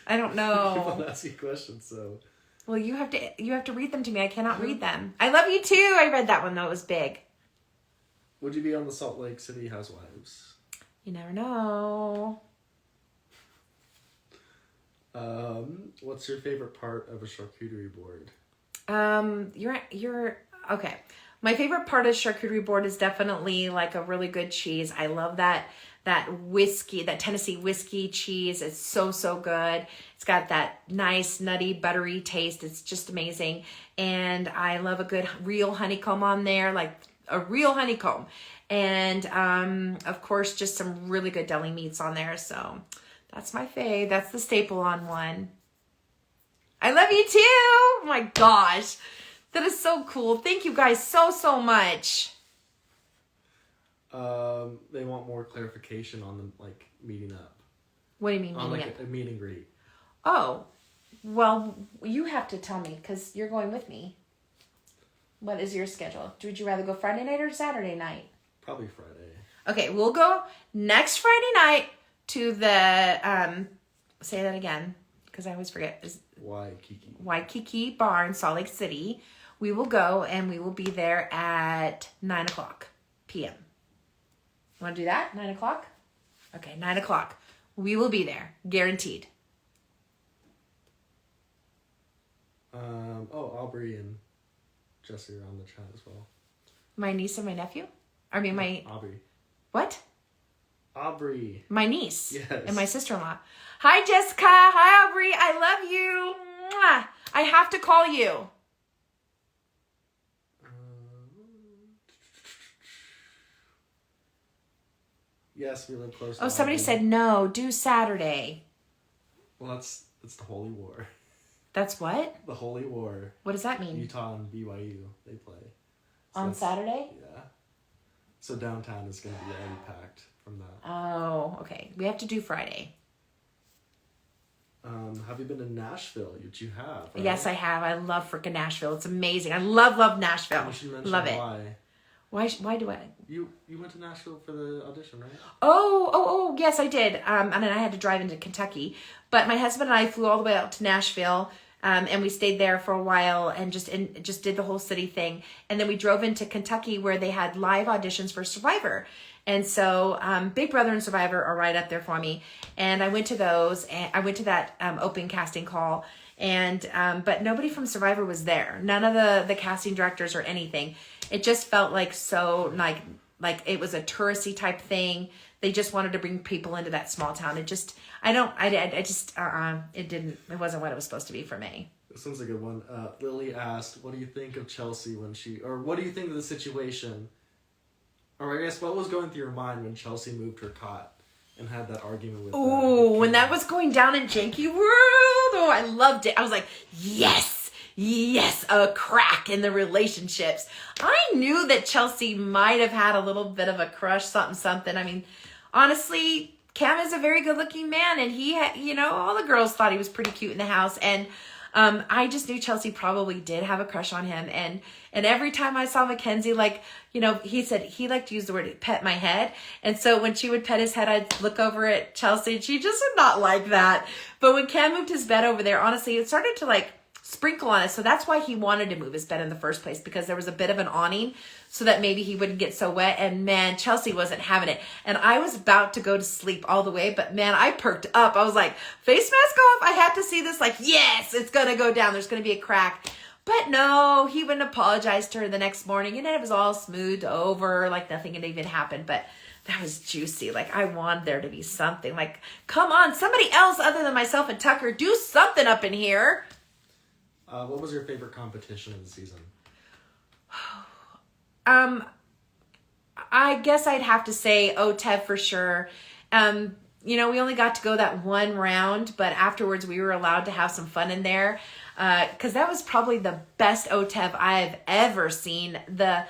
I don't know. People ask you questions, so. Well, you have to read them to me. I cannot read them. I love you too. I read that one though. It was big. Would you be on the Salt Lake City Housewives? You never know. What's your favorite part of a charcuterie board? You're okay. My favorite part of charcuterie board is definitely like a really good cheese. I love that whiskey, that Tennessee whiskey cheese. It's so, so good. It's got that nice, nutty, buttery taste. It's just amazing. And I love a good real honeycomb on there, like a real honeycomb. And, of course, just some really good deli meats on there. So that's my fave. That's the staple on one. I love you too. Oh my gosh. That is so cool. Thank you guys so, so much. They want more clarification on them, like, meeting up. What do you mean on meeting like up? A meet and greet. Oh, well, you have to tell me because you're going with me. What is your schedule? Would you rather go Friday night or Saturday night? Probably Friday. Okay, we'll go next Friday night to the, say that again, because I always forget. Waikiki Bar in Salt Lake City. We will go and we will be there at 9:00 p.m. Want to do that? 9 o'clock? Okay, 9 o'clock. We will be there. Guaranteed. Aubrey and Jesse are on the chat as well. My niece and my nephew? I mean, my... Aubrey. What? Aubrey. My niece. Yes. And my sister-in-law. Hi, Jessica. Hi, Aubrey. I love you. Mwah. I have to call you. Yes, we live close to somebody Aubrey. said no. Do Saturday. Well, it's the Holy War. That's what? The Holy War. What does that mean? Utah and BYU, they play. So On Saturday? Yeah. So downtown is going to be already packed from that. Oh, okay. We have to do Friday. Have you been to Nashville? Which you have, right? Yes, I have. I love freaking Nashville. It's amazing. I love Nashville. You should mention Love it. why. Why do I? You went to Nashville for the audition, right? Oh, yes, I did. And then I had to drive into Kentucky. But my husband and I flew all the way out to Nashville. And we stayed there for a while and just did the whole city thing. And then we drove into Kentucky where they had live auditions for Survivor. And so Big Brother and Survivor are right up there for me. And I went to those, and I went to that open casting call. And but nobody from Survivor was there. None of the casting directors or anything. It just felt like so like it was a touristy type thing. They just wanted to bring people into that small town. It just, it wasn't what it was supposed to be for me. This one's a good one. Lily asked, what do you think of Chelsea or what do you think of the situation? Or I guess what was going through your mind when Chelsea moved her cot and had that argument with when that was going down in Janky World. Oh, I loved it. I was like, yes, a crack in the relationships. I knew that Chelsea might have had a little bit of a crush, something. I mean, honestly, Cam is a very good looking man, and he had, all the girls thought he was pretty cute in the house. And I just knew Chelsea probably did have a crush on him. And every time I saw Mackenzie, he said he liked to use the word pet my head. And so when she would pet his head, I'd look over at Chelsea, and she just would not like that. But when Cam moved his bed over there, honestly, it started to sprinkle on it. So that's why he wanted to move his bed in the first place, because there was a bit of an awning so that maybe he wouldn't get so wet. And man, Chelsea wasn't having it. And I was about to go to sleep all the way, but man, I perked up. I was like, face mask off. I had to see this. Yes, it's going to go down. There's going to be a crack. But no, he wouldn't apologize to her the next morning. And then it was all smoothed over, like nothing had even happened. But that was juicy. I wanted there to be something. Come on, somebody else other than myself and Tucker, do something up in here. What was your favorite competition of the season? I guess I'd have to say OTEV for sure. We only got to go that one round, but afterwards we were allowed to have some fun in there. Because that was probably the best OTEV I've ever seen. The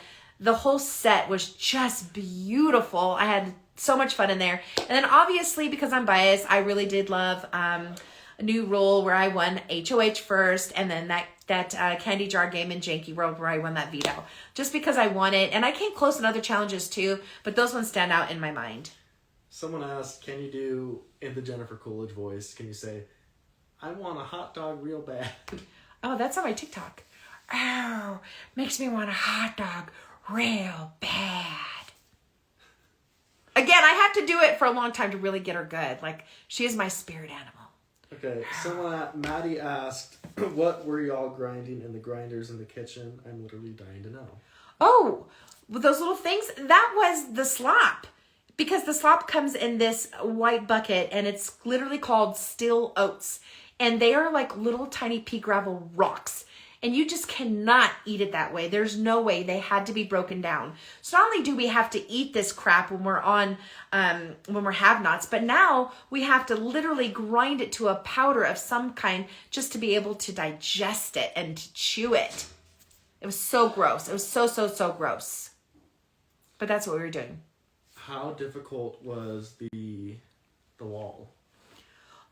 whole set was just beautiful. I had so much fun in there. And then obviously, because I'm biased, I really did love a new role where I won HOH first, and then that candy jar game in Janky World where I won that veto. Just because I won it. And I came close in other challenges too, but those ones stand out in my mind. Someone asked, can you do, in the Jennifer Coolidge voice, can you say, I want a hot dog real bad? Oh, that's on my TikTok. Oh, makes me want a hot dog real bad. Again, I have to do it for a long time to really get her good. She is my spirit animal. Okay, Maddie asked, what were y'all grinding in the grinders in the kitchen? I'm literally dying to know. Oh, those little things? That was the slop. Because the slop comes in this white bucket, and it's literally called still oats. And they are like little tiny pea gravel rocks. And you just cannot eat it that way. There's no way. They had to be broken down. So not only do we have to eat this crap when we're on, when we're have-nots, but now we have to literally grind it to a powder of some kind just to be able to digest it and to chew it. It was so gross. It was so gross. But that's what we were doing. How difficult was the wall?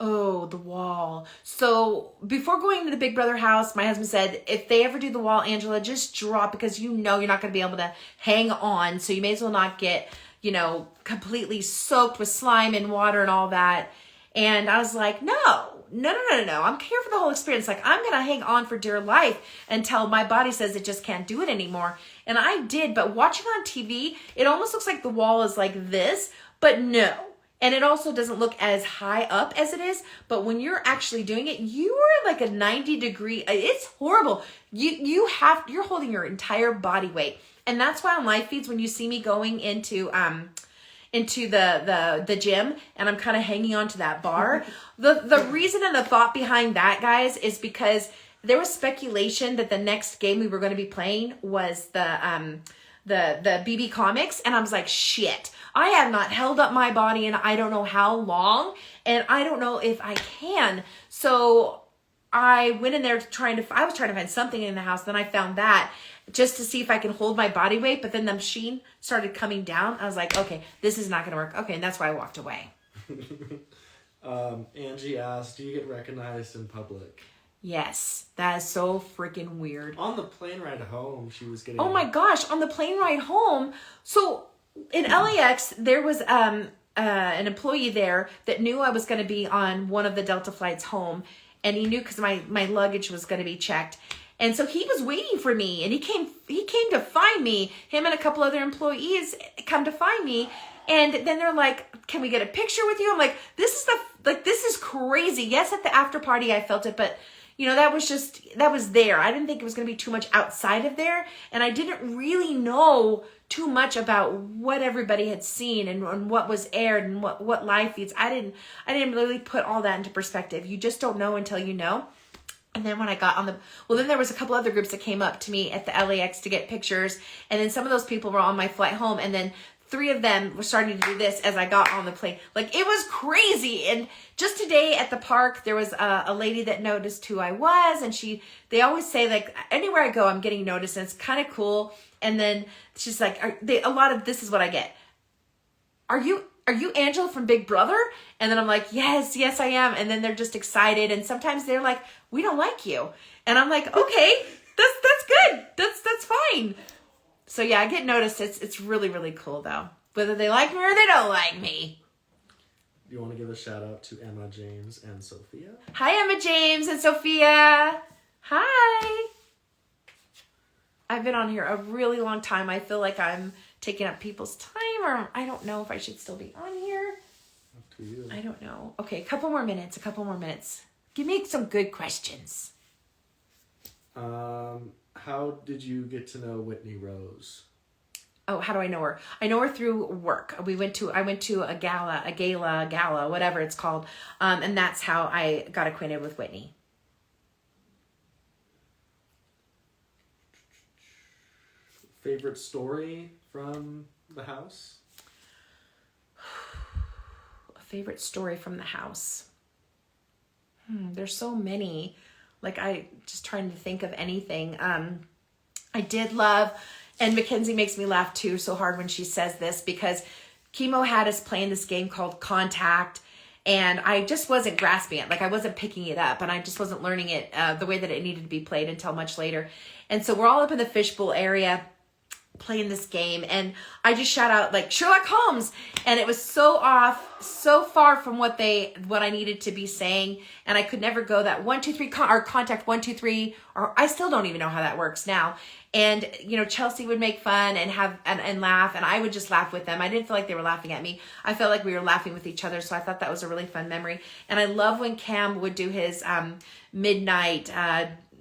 Oh, the wall. So before going to the Big Brother house, my husband said, if they ever do the wall, Angela, just drop, because you're not going to be able to hang on. So you may as well not get, completely soaked with slime and water and all that. And I was like, no. I'm here for the whole experience. I'm going to hang on for dear life until my body says it just can't do it anymore. And I did, but watching on TV, it almost looks like the wall is like this, but no. And it also doesn't look as high up as it is, but when you're actually doing it, you are like a 90-degree, it's horrible. You're holding your entire body weight. And that's why on live feeds, when you see me going into the gym and I'm kind of hanging on to that bar, the reason and the thought behind that, guys, is because there was speculation that the next game we were going to be playing was the BB Comics, and I was like, shit, I have not held up my body in I don't know how long, and I don't know if I can. So I went in there I was trying to find something in the house. Then I found that just to see if I can hold my body weight. But then the machine started coming down. I was like, okay, this is not going to work. Okay. And that's why I walked away. Angie asked, do you get recognized in public? Yes. That is so freaking weird. On the plane ride home, she was getting... Oh my gosh. On the plane ride home. So in LAX, there was an employee there that knew I was going to be on one of the Delta flights home. And he knew because my luggage was going to be checked. And so he was waiting for me, and he came to find me. Him and a couple other employees come to find me. And then they're like, can we get a picture with you? I'm like, this is crazy. Yes, at the after party I felt it, but that was there. I didn't think it was going to be too much outside of there. And I didn't really know too much about what everybody had seen and what was aired and what live feeds. I didn't really put all that into perspective. You just don't know until you know. And then when I got then there was a couple other groups that came up to me at the LAX to get pictures. And then some of those people were on my flight home. And then 3 of them were starting to do this as I got on the plane. Like, it was crazy. And just today at the park, there was a lady that noticed who I was. And they always say, like, anywhere I go, I'm getting noticed. And it's kind of cool. And then she's like, this is what I get. Are you Angela from Big Brother? And then I'm like, yes, I am. And then they're just excited. And sometimes they're like, we don't like you. And I'm like, okay, that's good. That's fine. So yeah, I get noticed. It's really, really cool though. Whether they like me or they don't like me. Do you want to give a shout out to Emma, James, and Sophia? Hi, Emma, James, and Sophia. Hi. I've been on here a really long time. I feel like I'm taking up people's time, or I don't know if I should still be on here. Up to you. I don't know. Okay, a couple more minutes. Give me some good questions. How did you get to know Whitney Rose? Oh, how do I know her? I know her through work. I went to a gala, whatever it's called. And that's how I got acquainted with Whitney. Favorite story from the house? A favorite story from the house. There's so many. Like, I just trying to think of anything. I did love, and Mackenzie makes me laugh too so hard when she says this, because Chemo had us playing this game called Contact, and I just wasn't grasping it. Like, I wasn't picking it up, and I just wasn't learning it the way that it needed to be played until much later. And so we're all up in the fishbowl area playing this game, and I just shout out like Sherlock Holmes, and it was so off, so far from what I needed to be saying, and I could never go that 1 2 3 or contact 1 2 3, or I still don't even know how that works now. And Chelsea would make fun and have and laugh, and I would just laugh with them. I didn't feel like they were laughing at me. I felt like we were laughing with each other, so I thought that was a really fun memory. And I love when Cam would do his midnight,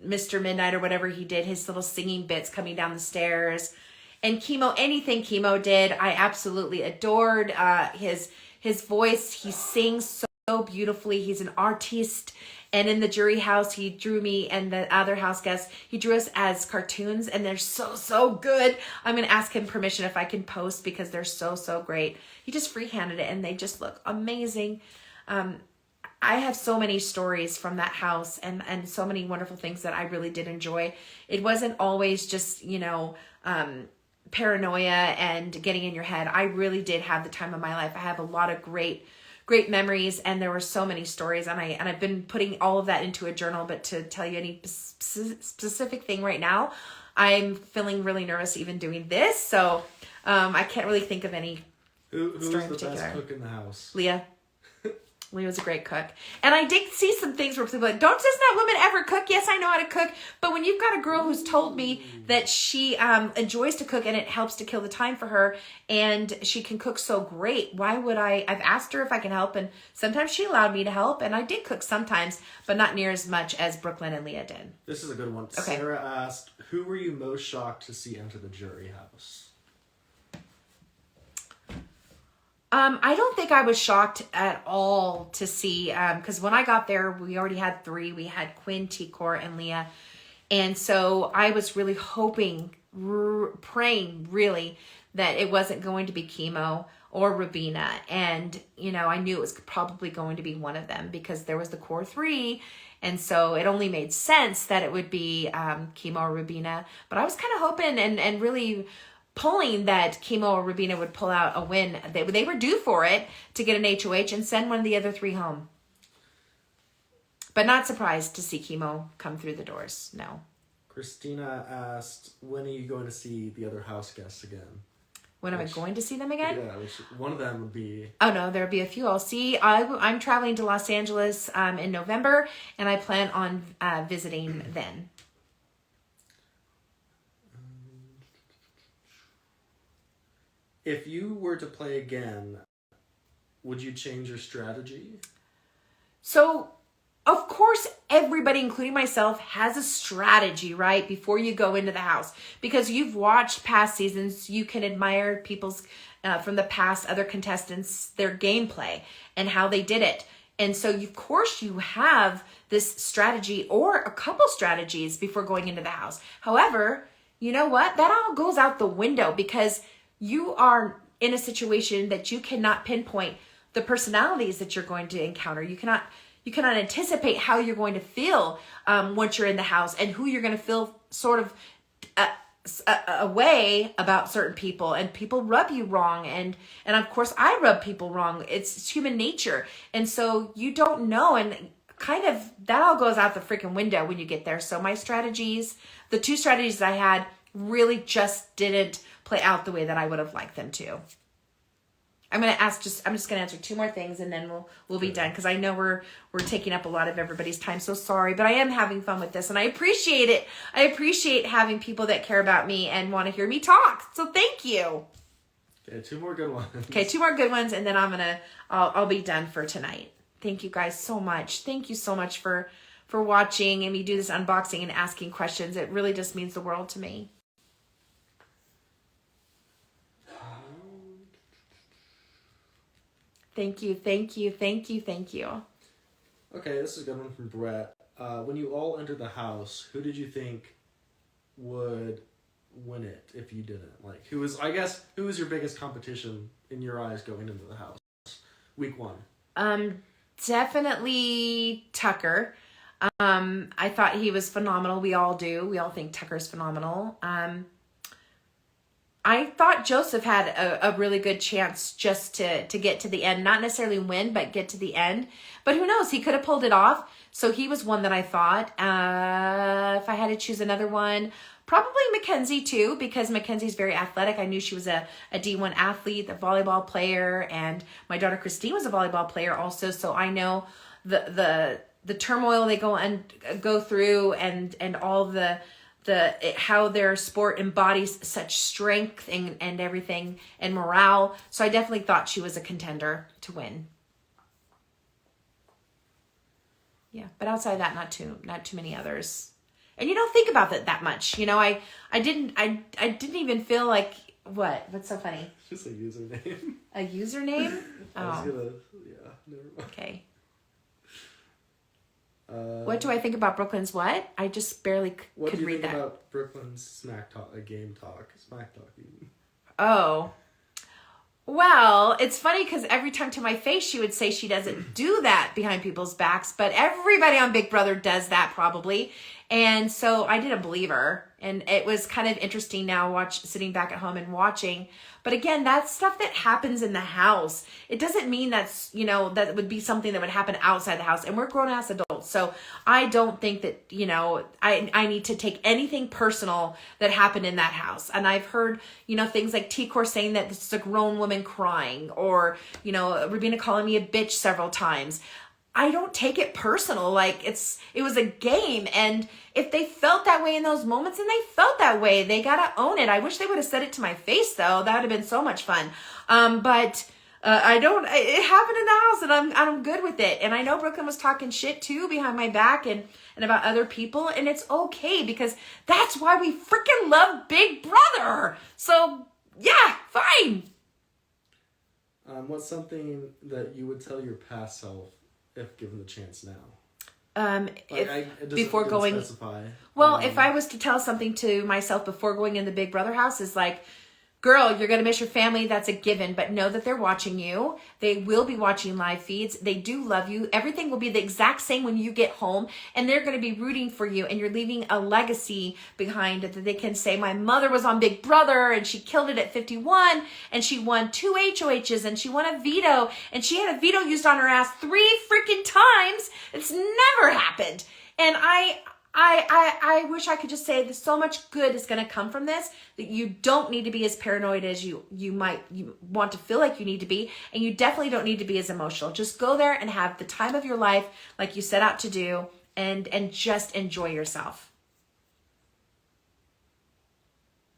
Mr. Midnight or whatever he did, his little singing bits coming down the stairs. And anything Chemo did, I absolutely adored. His voice, he sings so beautifully. He's an artiste. And in the jury house, he drew me and the other house guests, he drew us as cartoons, and they're so good. I'm going to ask him permission if I can post, because they're so great. He just freehanded it, and they just look amazing. I have so many stories from that house, and so many wonderful things that I really did enjoy. It wasn't always just, paranoia and getting in your head. I really did have the time of my life. I have a lot of great memories, and there were so many stories, and I've been putting all of that into a journal. But to tell you any specific thing right now, I'm feeling really nervous even doing this, so I can't really think of any Who's story in the particular. best cook in the house? Leah. Leah was a great cook. And I did see some things where people are like, don't just not women ever cook. Yes, I know how to cook. But when you've got a girl who's told me that she enjoys to cook and it helps to kill the time for her and she can cook so great, why would I've asked her if I can help, and sometimes she allowed me to help, and I did cook sometimes, but not near as much as Brooklyn and Leah did. This is a good one. Okay. Sarah asked, who were you most shocked to see enter the jury house? I don't think I was shocked at all to see, because when I got there, we already had 3. We had Quinn, T-Core, and Leah. And so I was really hoping, praying really, that it wasn't going to be Chemo or Rubina. And, you know, I knew it was probably going to be one of them because there was the core 3. And so it only made sense that it would be Chemo or Rubina. But I was kind of hoping and really pulling that Chemo or Rubina would pull out a win. They were due for it to get an HOH and send one of the other 3 home. But not surprised to see Chemo come through the doors. No. Christina asked, when are you going to see the other house guests again? When am I going to see them again? Yeah, one of them would be... Oh, no, there'll be a few. I'll see. I'm traveling to Los Angeles in November, and I plan on visiting then. If you were to play again, would you change your strategy? So, of course, everybody, including myself, has a strategy, right? Before you go into the house. Because you've watched past seasons, you can admire people's, from the past, other contestants, their gameplay and how they did it. And so, of course, you have this strategy or a couple strategies before going into the house. However, you know what? That all goes out the window because you are in a situation that you cannot pinpoint the personalities that you're going to encounter. You cannot anticipate how you're going to feel once you're in the house and who you're going to feel sort of a way about certain people, and people rub you wrong. And of course I rub people wrong. It's human nature. And so you don't know, and kind of that all goes out the freaking window when you get there. So my strategies, the 2 strategies I had really just didn't play out the way that I would have liked them to. I'm just going to answer 2 more things and then we'll be done, because I know we're taking up a lot of everybody's time. So sorry, but I am having fun with this and I appreciate it. I appreciate having people that care about me and want to hear me talk. So thank you. Okay, 2 more good ones. Okay, 2 more good ones, and then I'll be done for tonight. Thank you guys so much. Thank you so much for watching and me do this unboxing and asking questions. It really just means the world to me. Thank you, thank you, thank you, thank you. Okay, this is a good one from Brett. When you all entered the house, who did you think would win it if you didn't? Like, who was your biggest competition in your eyes going into the house? Week 1. Definitely Tucker. I thought he was phenomenal. We all do. We all think Tucker's phenomenal. I thought Joseph had a really good chance just to get to the end. Not necessarily win, but get to the end. But who knows? He could have pulled it off. So he was one that I thought. If I had to choose another one, probably Mackenzie too, because Mackenzie's very athletic. I knew she was a D1 athlete, a volleyball player, and my daughter Christine was a volleyball player also. So I know the turmoil they go through and all the how their sport embodies such strength and everything and morale. So I definitely thought she was a contender to win. Yeah, but outside of that, not too many others. And you don't think about that much. You know, I didn't even feel like what's so funny? Just a username. A username? I was never mind. Okay. What do I think about Brooklyn's what? I just barely could read that. What do you think about Brooklyn's smack talk, game talk, smack talking? Oh. Well, it's funny because every time to my face she would say she doesn't do that behind people's backs, but everybody on Big Brother does that probably. And so I didn't believe her. And it was kind of interesting now sitting back at home and watching. But again, that's stuff that happens in the house. It doesn't mean that's, that would be something that would happen outside the house. And we're grown ass adults. So I don't think that, I need to take anything personal that happened in that house. And I've heard, things like T-Core saying that this is a grown woman crying, or, Rubina calling me a bitch several times. I don't take it personal. Like it was a game. And if they felt that way in those moments, and they felt that way, they got to own it. I wish they would have said it to my face though. That would have been so much fun. But I don't, it happened in the house, and I'm good with it. And I know Brooklyn was talking shit too behind my back and about other people. And it's okay, because that's why we freaking love Big Brother. So yeah, fine. What's something that you would tell your past self if given the chance now? If I was to tell something to myself before going in the Big Brother house, is like, girl, you're going to miss your family. That's a given, but know that they're watching you. They will be watching live feeds. They do love you. Everything will be the exact same when you get home, and they're going to be rooting for you, and you're leaving a legacy behind that they can say, my mother was on Big Brother and she killed it at 51 and she won 2 HOHs and she won a veto, and she had a veto used on her ass 3 freaking times. It's never happened. And I wish I could just say that so much good is going to come from this, that you don't need to be as paranoid as you want to feel like you need to be. And you definitely don't need to be as emotional. Just go there and have the time of your life like you set out to do, and just enjoy yourself.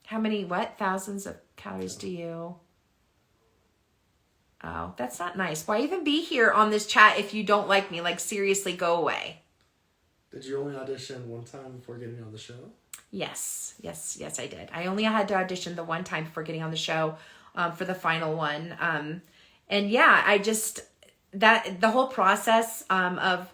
How many, thousands of calories do you? Oh, that's not nice. Why even be here on this chat if you don't like me? Like, seriously, go away. Did you only audition one time before getting on the show? Yes, I did. I only had to audition the one time before getting on the show for the final one. And yeah, I just, the whole process of,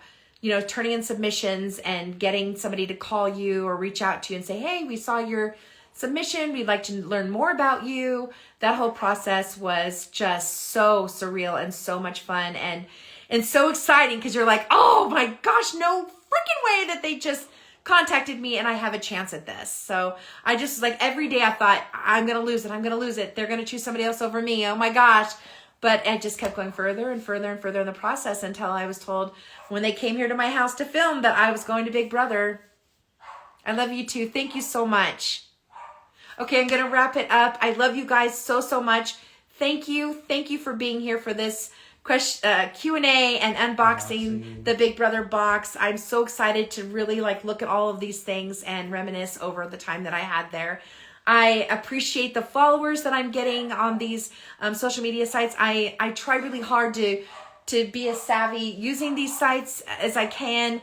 turning in submissions and getting somebody to call you or reach out to you and say, hey, we saw your submission, we'd like to learn more about you. That whole process was just so surreal and so much fun and so exciting, because you're like, oh my gosh, no freaking way that they just contacted me and I have a chance at this. So I just, like, every day I thought, I'm going to lose it. They're going to choose somebody else over me. Oh my gosh. But I just kept going further and further and further in the process until I was told, when they came here to my house to film, that I was going to Big Brother. I love you too. Thank you so much. Okay, I'm going to wrap it up. I love you guys so, so much. Thank you. Thank you for being here for this Q&A and unboxing the Big Brother box. I'm so excited to really look at all of these things and reminisce over the time that I had there. I appreciate the followers that I'm getting on these social media sites. I try really hard to be as savvy using these sites as I can,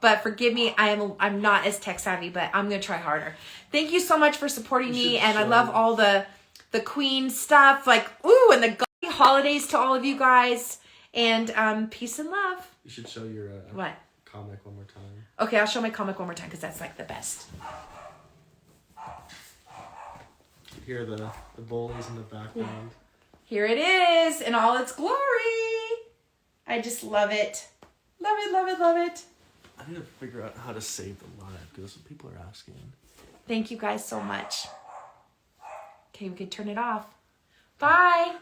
but forgive me, I'm not as tech savvy, but I'm going to try harder. Thank you so much for supporting me, and I love all the Queen stuff, and the holidays to all of you guys, and peace and love. You should show your comic one more time. Okay, I'll show my comic one more time, because that's the best. You hear the bullies in the background. Here it is in all its glory. I just love it. Love it, love it, love it. I need to figure out how to save the live, because that's what people are asking. Thank you guys so much. Okay, we can turn it off. Bye.